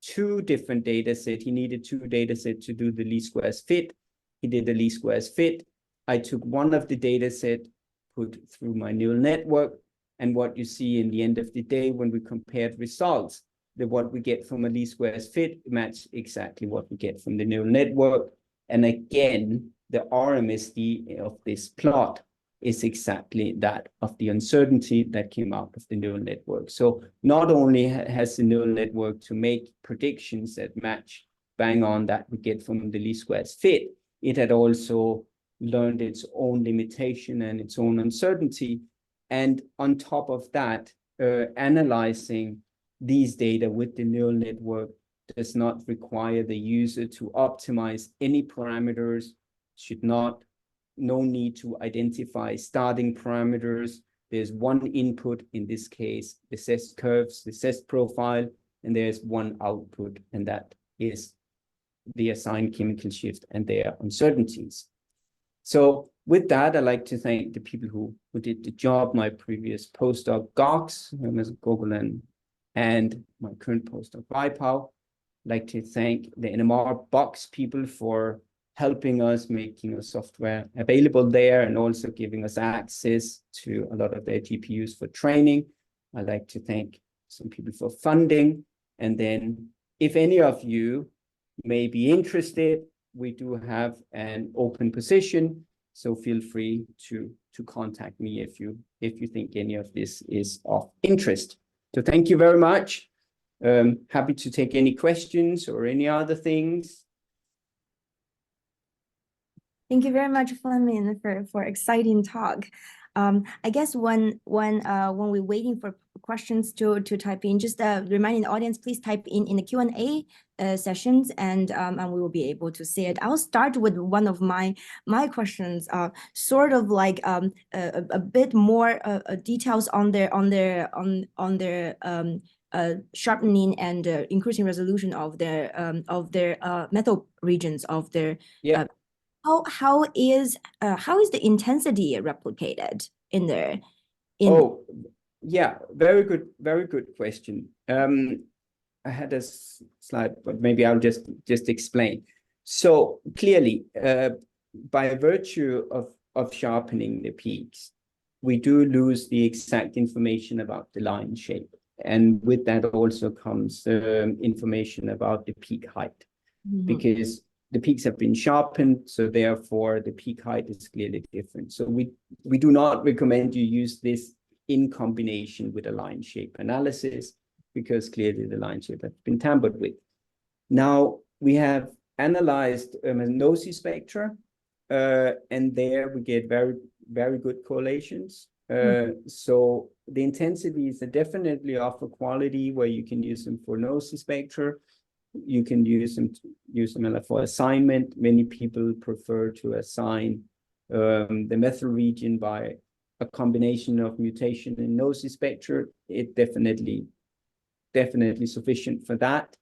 2 different data sets. He needed 2 data sets to do the least squares fit. He did the least squares fit. I took one of the data set, put through my neural network, and what you see in the end of the day when we compared results, that what we get from a least squares fit match exactly what we get from the neural network. And again, the RMSD of this plot is exactly that of the uncertainty that came out of the neural network. So not only has the neural network to make predictions that match bang on that we get from the least squares fit, it had also learned its own limitation and its own uncertainty. And on top of that, analyzing these data with the neural network does not require the user to optimize any parameters, no need to identify starting parameters. There's one input, in this case, the CEST curves, the CEST profile, and there's one output, and that is the assigned chemical shift and their uncertainties. So with that, I'd like to thank the people who did the job, my previous postdoc, Gox, Gogolan, and my current postdoc, Vaipao. I'd like to thank the NMR box people for helping us, making a software available there, and also giving us access to a lot of their GPUs for training. I'd like to thank some people for funding. And then if any of you may be interested, we do have an open position, so feel free to contact me if you think any of this is of interest. So thank you very much. Happy to take any questions or any other things. Thank you very much, Flemming, for exciting talk. I guess when we're waiting for questions to type in, just reminding the audience, please type in the Q&A sessions, and we will be able to see it. I'll start with one of my questions, sort of like a bit more details on their sharpening and increasing resolution of their metal regions of their. Yeah. How is the intensity replicated in there? Oh, yeah, very good question. I had a slide, but maybe I'll just explain. So clearly, by virtue of sharpening the peaks, we do lose the exact information about the line shape, and with that also comes information about the peak height, because the peaks have been sharpened, so therefore the peak height is clearly different. So we do not recommend you use this in combination with a line shape analysis, because clearly the line chip has been tampered with. Now we have analyzed NOSI spectra, and there we get very, very good correlations. So the intensities are definitely of a quality where you can use them for NOSI spectra. You can use them for assignment. Many people prefer to assign the methyl region by a combination of mutation and NOSI spectra. It definitely sufficient for that.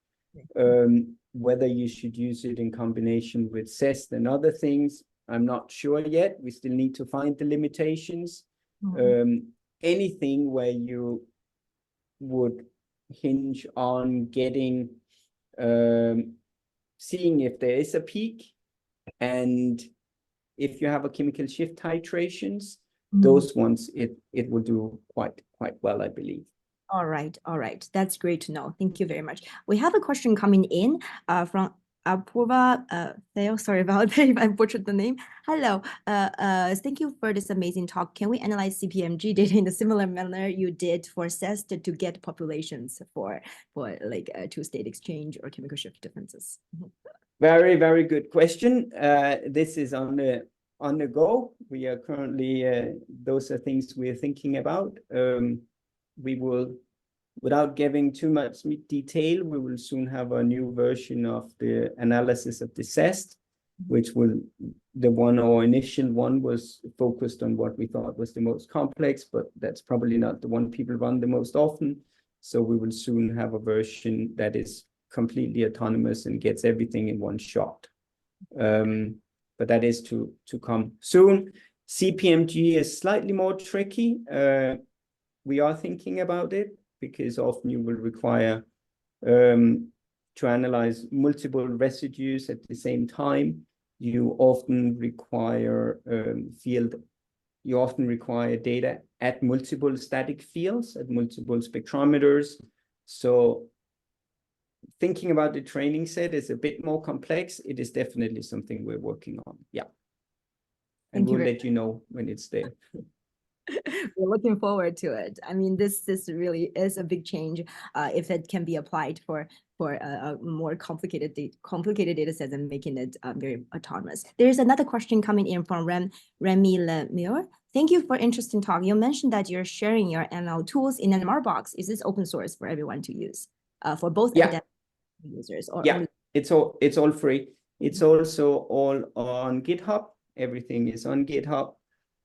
Whether you should use it in combination with CEST and other things, I'm not sure yet. We still need to find the limitations. Anything where you would hinge on getting, seeing if there is a peak, and if you have a chemical shift titrations, those ones, it will do quite well, I believe. All right. That's great to know. Thank you very much. We have a question coming in from Apurva Theo. Sorry about if I butchered the name. Hello. Thank you for this amazing talk. Can we analyze CPMG data in a similar manner you did for CEST to get populations for like two-state exchange or chemical shift differences? Very, very good question. This is on the go. We are currently, those are things we are thinking about. We will, without giving too much detail, we will soon have a new version of the analysis of the CEST, which will, our initial one was focused on what we thought was the most complex, but that's probably not the one people run the most often. So we will soon have a version that is completely autonomous and gets everything in one shot. But that is to come soon. CPMG is slightly more tricky. We are thinking about it because often you will require to analyze multiple residues at the same time. You often require data at multiple static fields, at multiple spectrometers. So thinking about the training set is a bit more complex. It is definitely something we're working on. Yeah. And we'll let you know when it's there. We're looking forward to it. I mean, this really is a big change if it can be applied for a more complicated data sets and making it very autonomous. There's another question coming in from Remy Lemure. Thank you for interesting talk. You mentioned that you're sharing your ML tools in NMR box. Is this open source for everyone to use for both academic users? Or only... it's all free. It's also all on GitHub. Everything is on GitHub.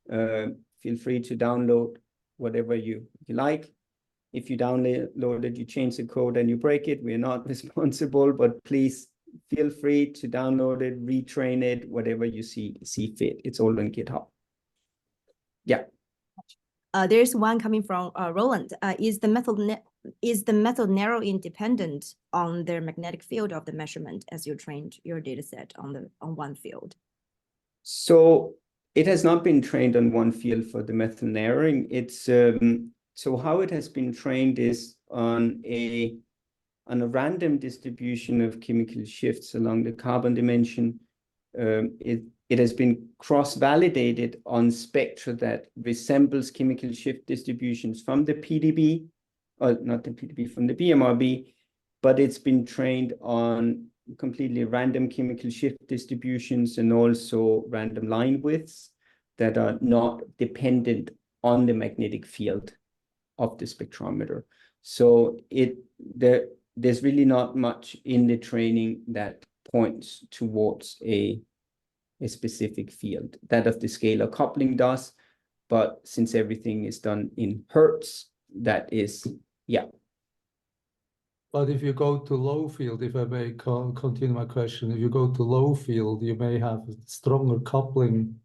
Feel free to download whatever you like. If you download it, you change the code and you break it, we're not responsible, but please feel free to download it, retrain it, whatever you see fit. It's all on GitHub. Yeah. There's one coming from Roland. Is the method narrow independent on the magnetic field of the measurement as you trained your data set on one field? So it has not been trained on one field for the method narrowing. It's so how it has been trained is on a random distribution of chemical shifts along the carbon dimension. It has been cross-validated on spectra that resembles chemical shift distributions from the PDB, or not the PDB, from the BMRB, but it's been trained on completely random chemical shift distributions and also random line widths that are not dependent on the magnetic field of the spectrometer. So there's really not much in the training that points towards a specific field. That of the scalar coupling does, but since everything is done in Hertz, that is, yeah. But if you go to low field, if I may continue my question, if you go to low field, you may have stronger coupling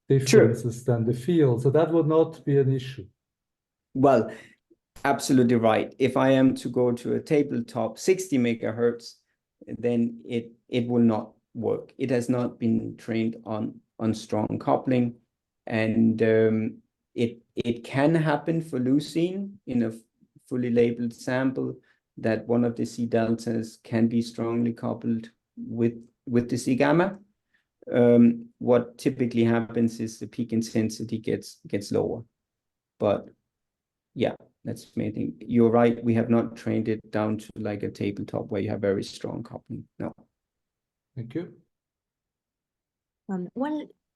differences than the field. So that would not be an issue. Well, absolutely right. If I am to go to a tabletop 60 megahertz, then it will not work. It has not been trained on strong coupling, and it can happen for leucine in a fully labeled sample, that one of the C deltas can be strongly coupled with the C gamma. What typically happens is the peak intensity gets lower. But yeah, that's the main thing. You're right, we have not trained it down to like a tabletop where you have very strong coupling. No. Thank you.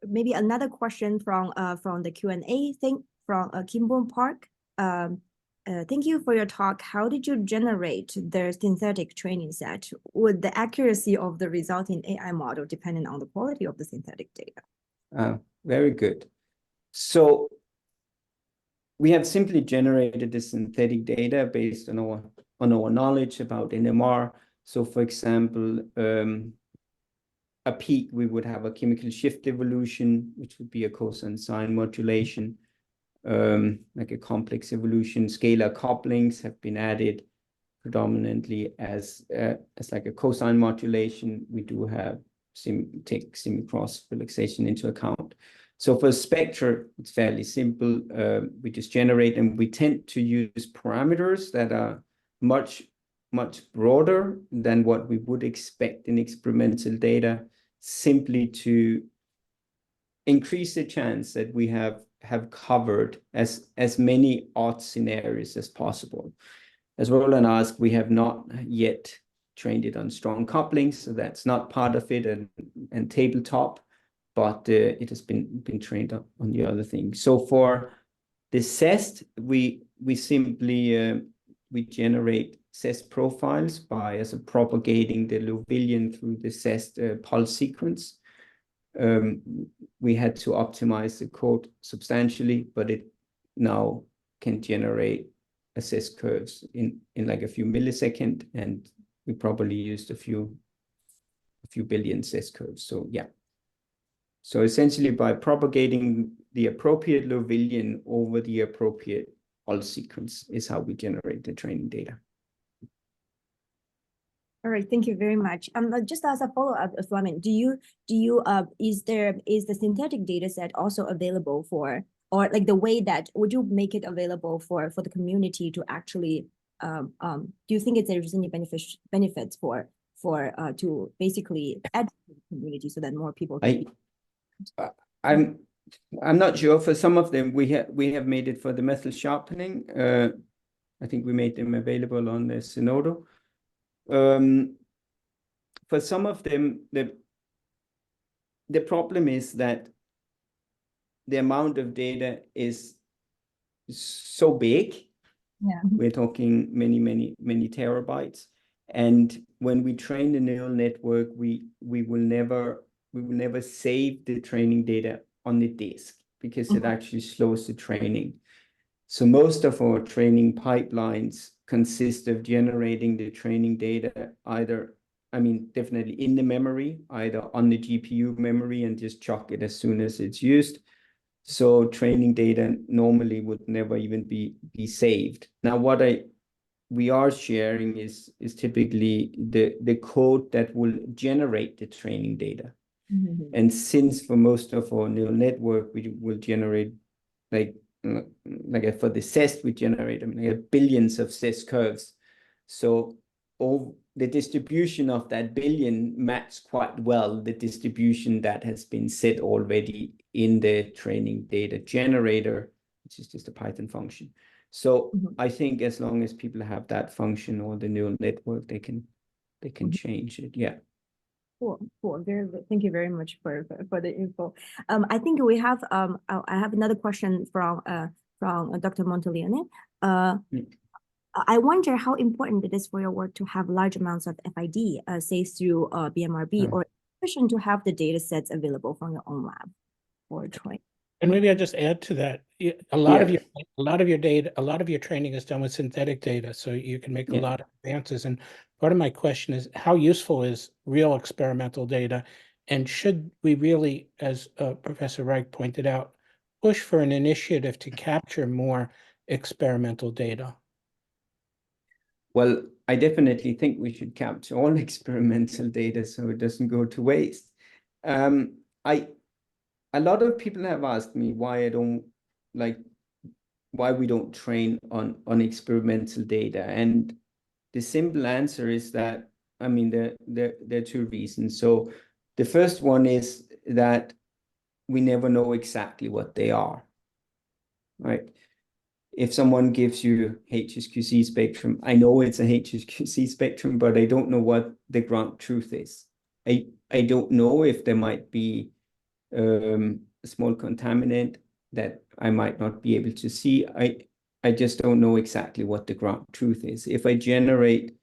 Maybe another question from the Q&A thing from Kimball Park. Thank you for your talk. How did you generate the synthetic training set? Would the accuracy of the resulting AI model depend on the quality of the synthetic data? Very good. So we have simply generated the synthetic data based on our knowledge about NMR. So for example, a peak, we would have a chemical shift evolution, which would be a cosine sine modulation, like a complex evolution. Scalar couplings have been added predominantly as like a cosine modulation. We do have take semi-cross relaxation into account. So for spectra, it's fairly simple. We just generate, and we tend to use parameters that are much broader than what we would expect in experimental data, simply to increase the chance that we have covered as many odd scenarios as possible. As Roland asked, we have not yet trained it on strong couplings, so that's not part of it, and tabletop, but it has been trained on the other things. So for the CEST, we simply we generate CEST profiles by propagating the Liouvillean through the CEST pulse sequence. We had to optimize the code substantially, but it now can generate CEST curves in like a few milliseconds, and we probably used a few billion CEST curves. So yeah. So essentially, by propagating the appropriate Liouvillean over the appropriate pulse sequence is how we generate the training data. All right, thank you very much. Just as a follow-up, Flemming, is the synthetic data set also available for, or like the way that, would you make it available for the community to actually, do you think there's any benefits for to basically add to the community so that more people can? I'm not sure. For some of them, we have made it for the methyl sharpening. I think we made them available on the Zenodo. For some of them, the problem is that the amount of data is so big. Yeah. We're talking many terabytes. And when we train the neural network, we will never save the training data on the disk, because it actually slows the training. So most of our training pipelines consist of generating the training data either, definitely in the memory, either on the GPU memory, and just chuck it as soon as it's used. So training data normally would never even be saved. Now, what we are sharing is typically the code that will generate the training data. And since for most of our neural network, we will generate like for the CEST, we generate billions of CEST curves. So all the distribution of that billion matches quite well the distribution that has been set already in the training data generator, which is just a Python function. So I think as long as people have that function or the neural network, they can change it. Yeah. Cool. Very good. Thank you very much for the info. I think we have I have another question from Dr. Montelione. I wonder how important it is for your work to have large amounts of FID, say through BMRB, or efficient to have the data sets available from your own lab for training. And maybe I'll just add to that. A lot of your data, a lot of your training is done with synthetic data, so you can make a lot of advances. And part of my question is, how useful is real experimental data? And should we really, as Professor Riek pointed out, push for an initiative to capture more experimental data? Well, I definitely think we should capture all experimental data so it doesn't go to waste. A lot of people have asked me why we don't train on experimental data, and the simple answer is that there are two reasons. So the first one is that we never know exactly what they are, right? if someone gives you HSQC spectrum, I know it's a HSQC spectrum, but I don't know what the ground truth is. I don't know if there might be a small contaminant that I might not be able to see. I just don't know exactly what the ground truth is. If I generate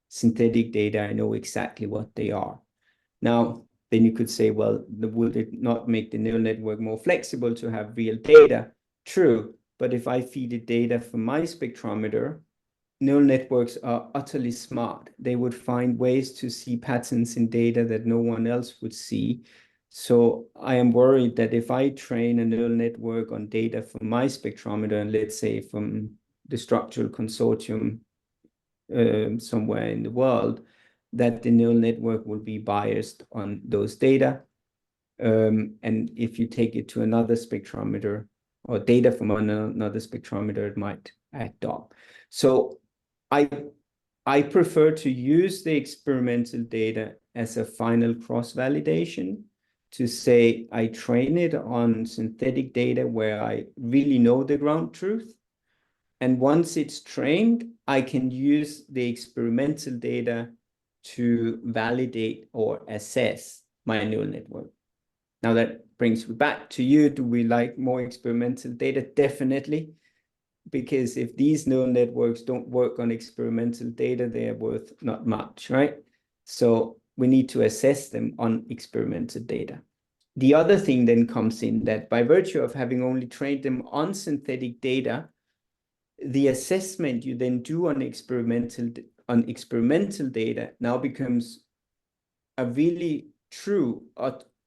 synthetic data, I know exactly what they are. Now, then you could say, well, would it not make the neural network more flexible to have real data? True, but if I feed it data from my spectrometer, neural networks are utterly smart. They would find ways to see patterns in data that no one else would see. So I am worried that if I train a neural network on data from my spectrometer, and let's say from the structural consortium somewhere in the world, that the neural network will be biased on those data. And if you take it to another spectrometer or data from another spectrometer, it might act up. So I prefer to use the experimental data as a final cross-validation to say I train it on synthetic data where I really know the ground truth. And once it's trained, I can use the experimental data to validate or assess my neural network. Now that brings me back to you. Do we like more experimental data? Definitely. Because if these neural networks don't work on experimental data, they are worth not much, right? So we need to assess them on experimental data. The other thing then comes in that by virtue of having only trained them on synthetic data, the assessment you then do on experimental data now becomes a really true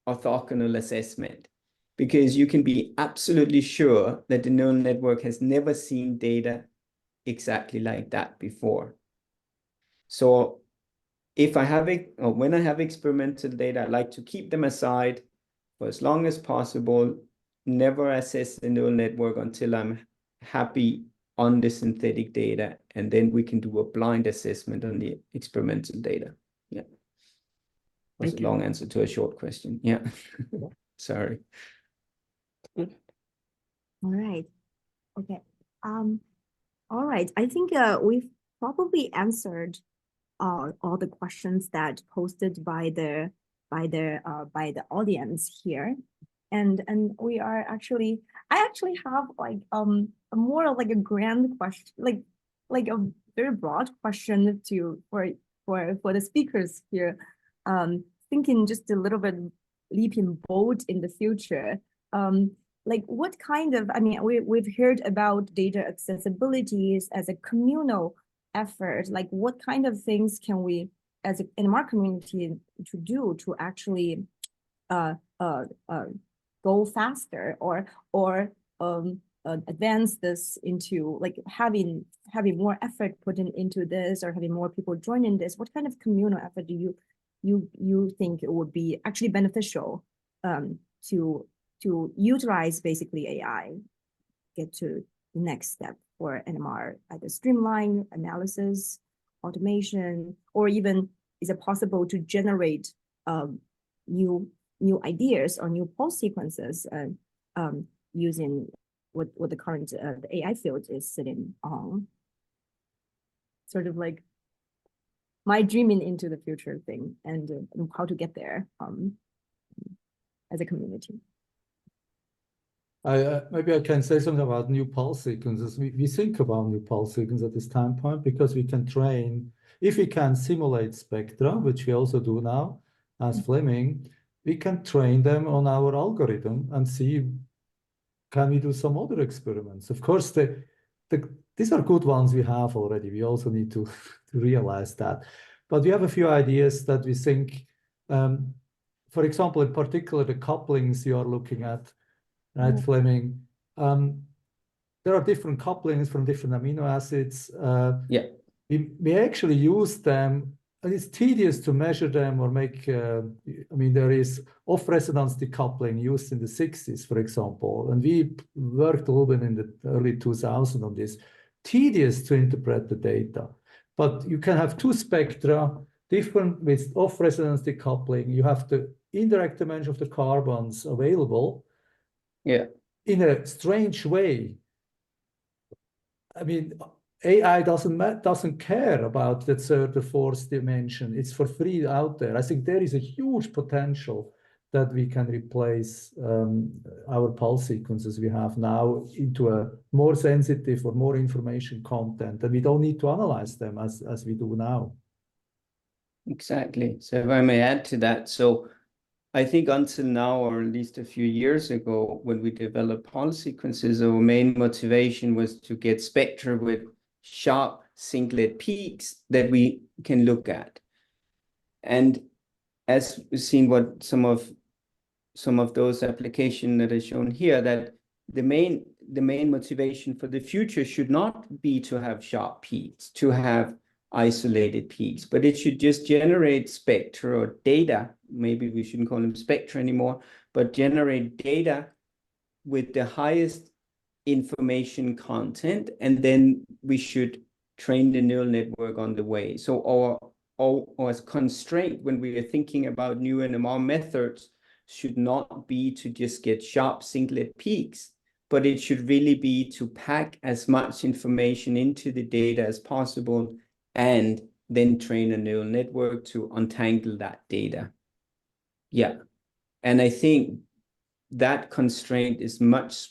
orthogonal assessment, because you can be absolutely sure that the neural network has never seen data exactly like that before. So if I have it, or when I have experimental data, I like to keep them aside for as long as possible, never assess the neural network until I'm happy on the synthetic data, and then we can do a blind assessment on the experimental data. Yeah. That's a long answer to a short question. Yeah. Sorry. All right. Okay. All right. I think we've probably answered all the questions that posted by the audience here, and we are actually, I actually have like a more like a grand question, like a very broad question for the speakers here. Thinking just a little bit leaping bold in the future. Like what kind of, I mean, we've heard about data accessibilities as a communal effort. Like what kind of things can we as an NMR community to do to actually go faster or advance this into like having more effort put into this, or having more people join in this? What kind of communal effort do you think it would be actually beneficial to utilize basically AI, get to the next step for NMR, either streamline analysis, automation, or even is it possible to generate new ideas or new pulse sequences using what the current the AI field is sitting on? Sort of like my dreaming into the future thing, and how to get there as a community. Maybe I can say something about new pulse sequences. We think about new pulse sequences at this time point because we can train, if we can simulate spectra, which we also do now as Flemming, we can train them on our algorithm and see, can we do some other experiments? Of course, these are good ones we have already. We also need to realize that. But we have a few ideas that we think, for example, in particular, the couplings you are looking at, right, Flemming? There are different couplings from different amino acids. Yeah. We actually use them, and it's tedious to measure them or make, I mean, there is off-resonance decoupling used in the 60s, for example, and we worked a little bit in the early 2000s on this. Tedious to interpret the data, but you can have two spectra, different with off-resonance decoupling. You have the indirect dimension of the carbons available. Yeah. In a strange way, I mean, AI doesn't care about that third or fourth dimension. It's for free out there. I think there is a huge potential that we can replace our pulse sequences we have now into a more sensitive or more information content, and we don't need to analyze them as we do now. Exactly. So if I may add to that, so I think until now, or at least a few years ago, when we developed pulse sequences, our main motivation was to get spectra with sharp singlet peaks that we can look at. And as we've seen, what some of those applications that are shown here, that the main motivation for the future should not be to have sharp peaks, to have isolated peaks, but it should just generate spectra or data. Maybe we shouldn't call them spectra anymore, but generate data with the highest information content, and then we should train the neural network on the way. So our constraint when we are thinking about new NMR methods should not be to just get sharp singlet peaks, but it should really be to pack as much information into the data as possible and then train a neural network to untangle that data. Yeah. And I think that constraint is much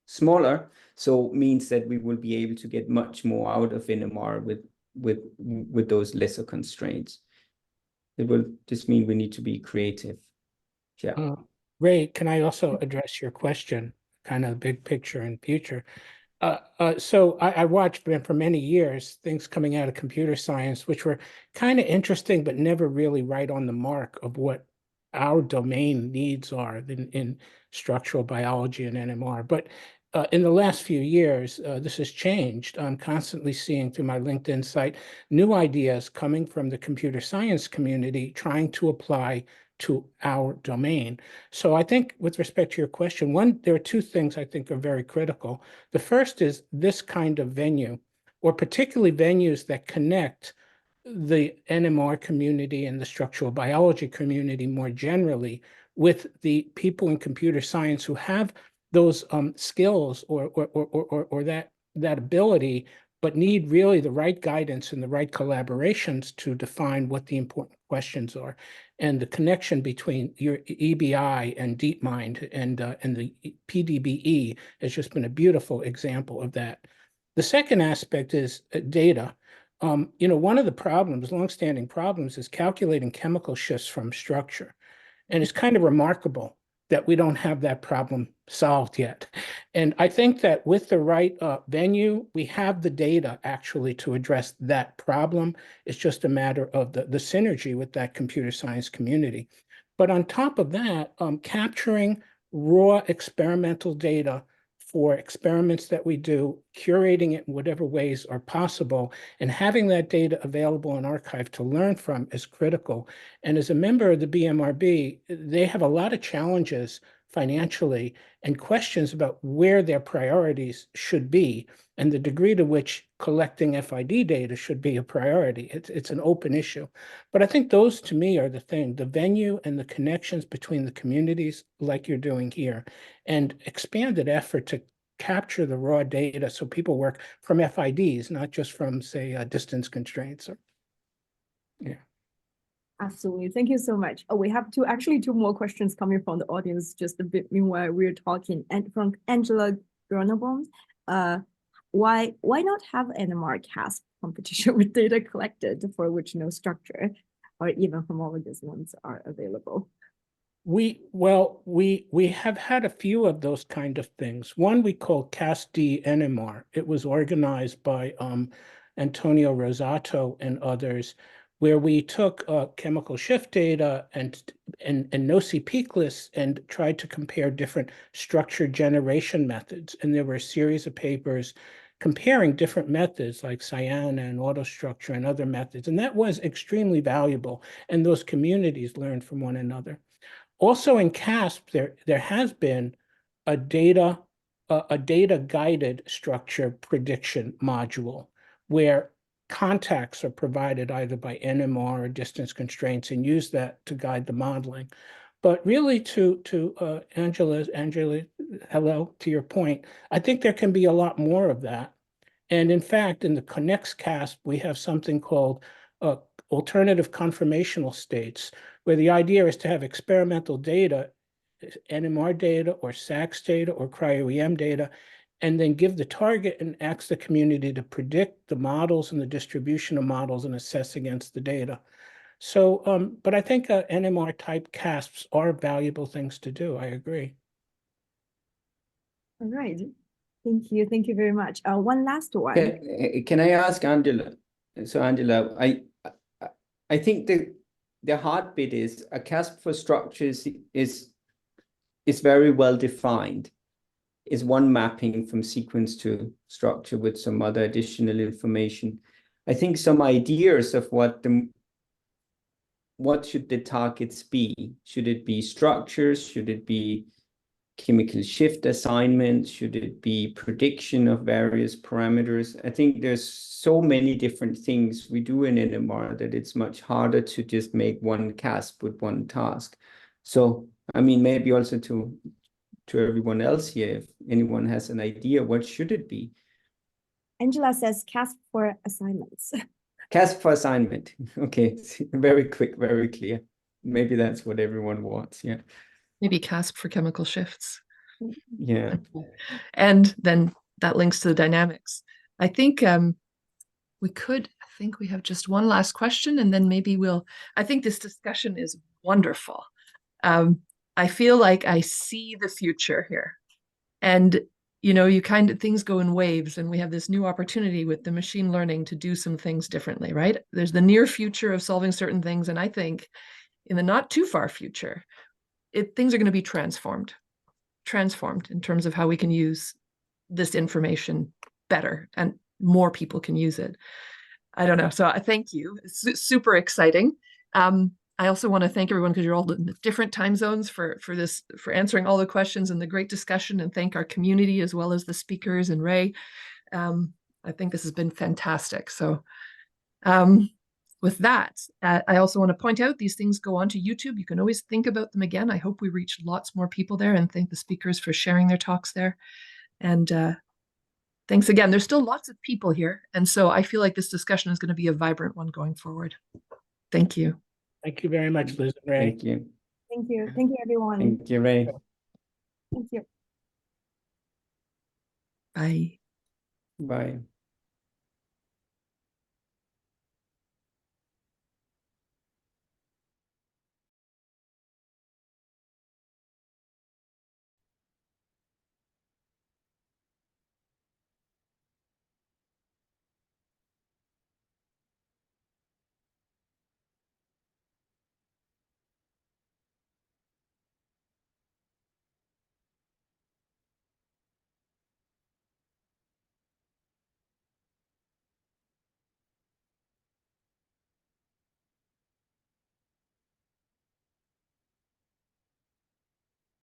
smaller, so means that we will be able to get much more out of NMR with those lesser constraints. It will just mean we need to be creative. Yeah. Ray, can I also address your question, kind of big picture and future? So I watched for many years things coming out of computer science, which were kind of interesting, but never really right on the mark of what our domain needs are in structural biology and NMR. But in the last few years, this has changed. I'm constantly seeing through my LinkedIn site new ideas coming from the computer science community trying to apply to our domain. So I think with respect to your question, there are two things I think are very critical. The first is this kind of venue, or particularly venues that connect the NMR community and the structural biology community more generally with the people in computer science who have those skills or that ability, but need really the right guidance and the right collaborations to define what the important questions are. And the connection between your EBI and DeepMind and the PDBE has just been a beautiful example of that. The second aspect is data. One of the problems, longstanding problems, is calculating chemical shifts from structure. And it's kind of remarkable that we don't have that problem solved yet. And I think that with the right venue, we have the data actually to address that problem. It's just a matter of the synergy with that computer science community. But on top of that, capturing raw experimental data for experiments that we do, curating it in whatever ways are possible, and having that data available in archive to learn from is critical. And as a member of the BMRB, they have a lot of challenges financially and questions about where their priorities should be and the degree to which collecting FID data should be a priority. It's an open issue. But I think those to me are the thing, the venue and the connections between the communities like you're doing here, and expanded effort to capture the raw data so people work from FIDs, not just from, say, distance constraints. Yeah. Absolutely. Thank you so much. We have two more questions coming from the audience just a bit meanwhile we're talking. And from Angela Gronebom, why not have NMR CASP competition with data collected for which no structure or even homologous ones are available? We have had a few of those kind of things. One we call CASD NMR. It was organized by Antonio Rosato and others, where we took chemical shift data and NOCI peak lists and tried to compare different structure generation methods. And there were a series of papers comparing different methods like cyana and autostructure and other methods. And that was extremely valuable. And those communities learned from one another. Also in CASP, there has been a data guided structure prediction module where contacts are provided either by NMR or distance constraints and use that to guide the modeling. But really to Angela, hello, to your point, I think there can be a lot more of that. And in fact, in the Connects CASP, we have something called alternative conformational states, where the idea is to have experimental data, NMR data or SACS data or cryo-EM data, and then give the target and ask the community to predict the models and the distribution of models and assess against the data. So, but I think NMR type CASPs are valuable things to do. I agree. All right. Thank you. Thank you very much. One last one. Can I ask Angela? So Angela, I think the hard bit is a CASP for structures is very well defined. Is one mapping from sequence to structure with some other additional information. I think some ideas of what should the targets be? Should it be structures? Should it be chemical shift assignment? Should it be prediction of various parameters? I think there's so many different things we do in NMR that it's much harder to just make one CASP with one task. So, I mean, maybe also to everyone else here, if anyone has an idea, what should it be? Angela says CASP for assignments. CASP for assignment. Okay, very quick, very clear. Maybe that's what everyone wants, yeah. Maybe CASP for chemical shifts. Yeah. And then that links to the dynamics. I think we have just one last question, and then maybe I think this discussion is wonderful. I feel like I see the future here. And, things go in waves, and we have this new opportunity with the machine learning to do some things differently, right? There's the near future of solving certain things. And I think in the not too far future, things are going to be transformed in terms of how we can use this information better and more people can use it. I don't know. So I thank you. It's super exciting. I also want to thank everyone, because you're all in different time zones, for answering all the questions and the great discussion, and thank our community as well as the speakers and Ray. I think this has been fantastic. So with that, I also want to point out these things go on to YouTube. You can always think about them again. I hope we reach lots more people there, and thank the speakers for sharing their talks there. And thanks again. There's still lots of people here. And so I feel like this discussion is going to be a vibrant one going forward. Thank you. Thank you very much, Liz and Ray. Thank you. Thank you. Thank you, everyone. Thank you, Ray. Thank you. Bye. Bye.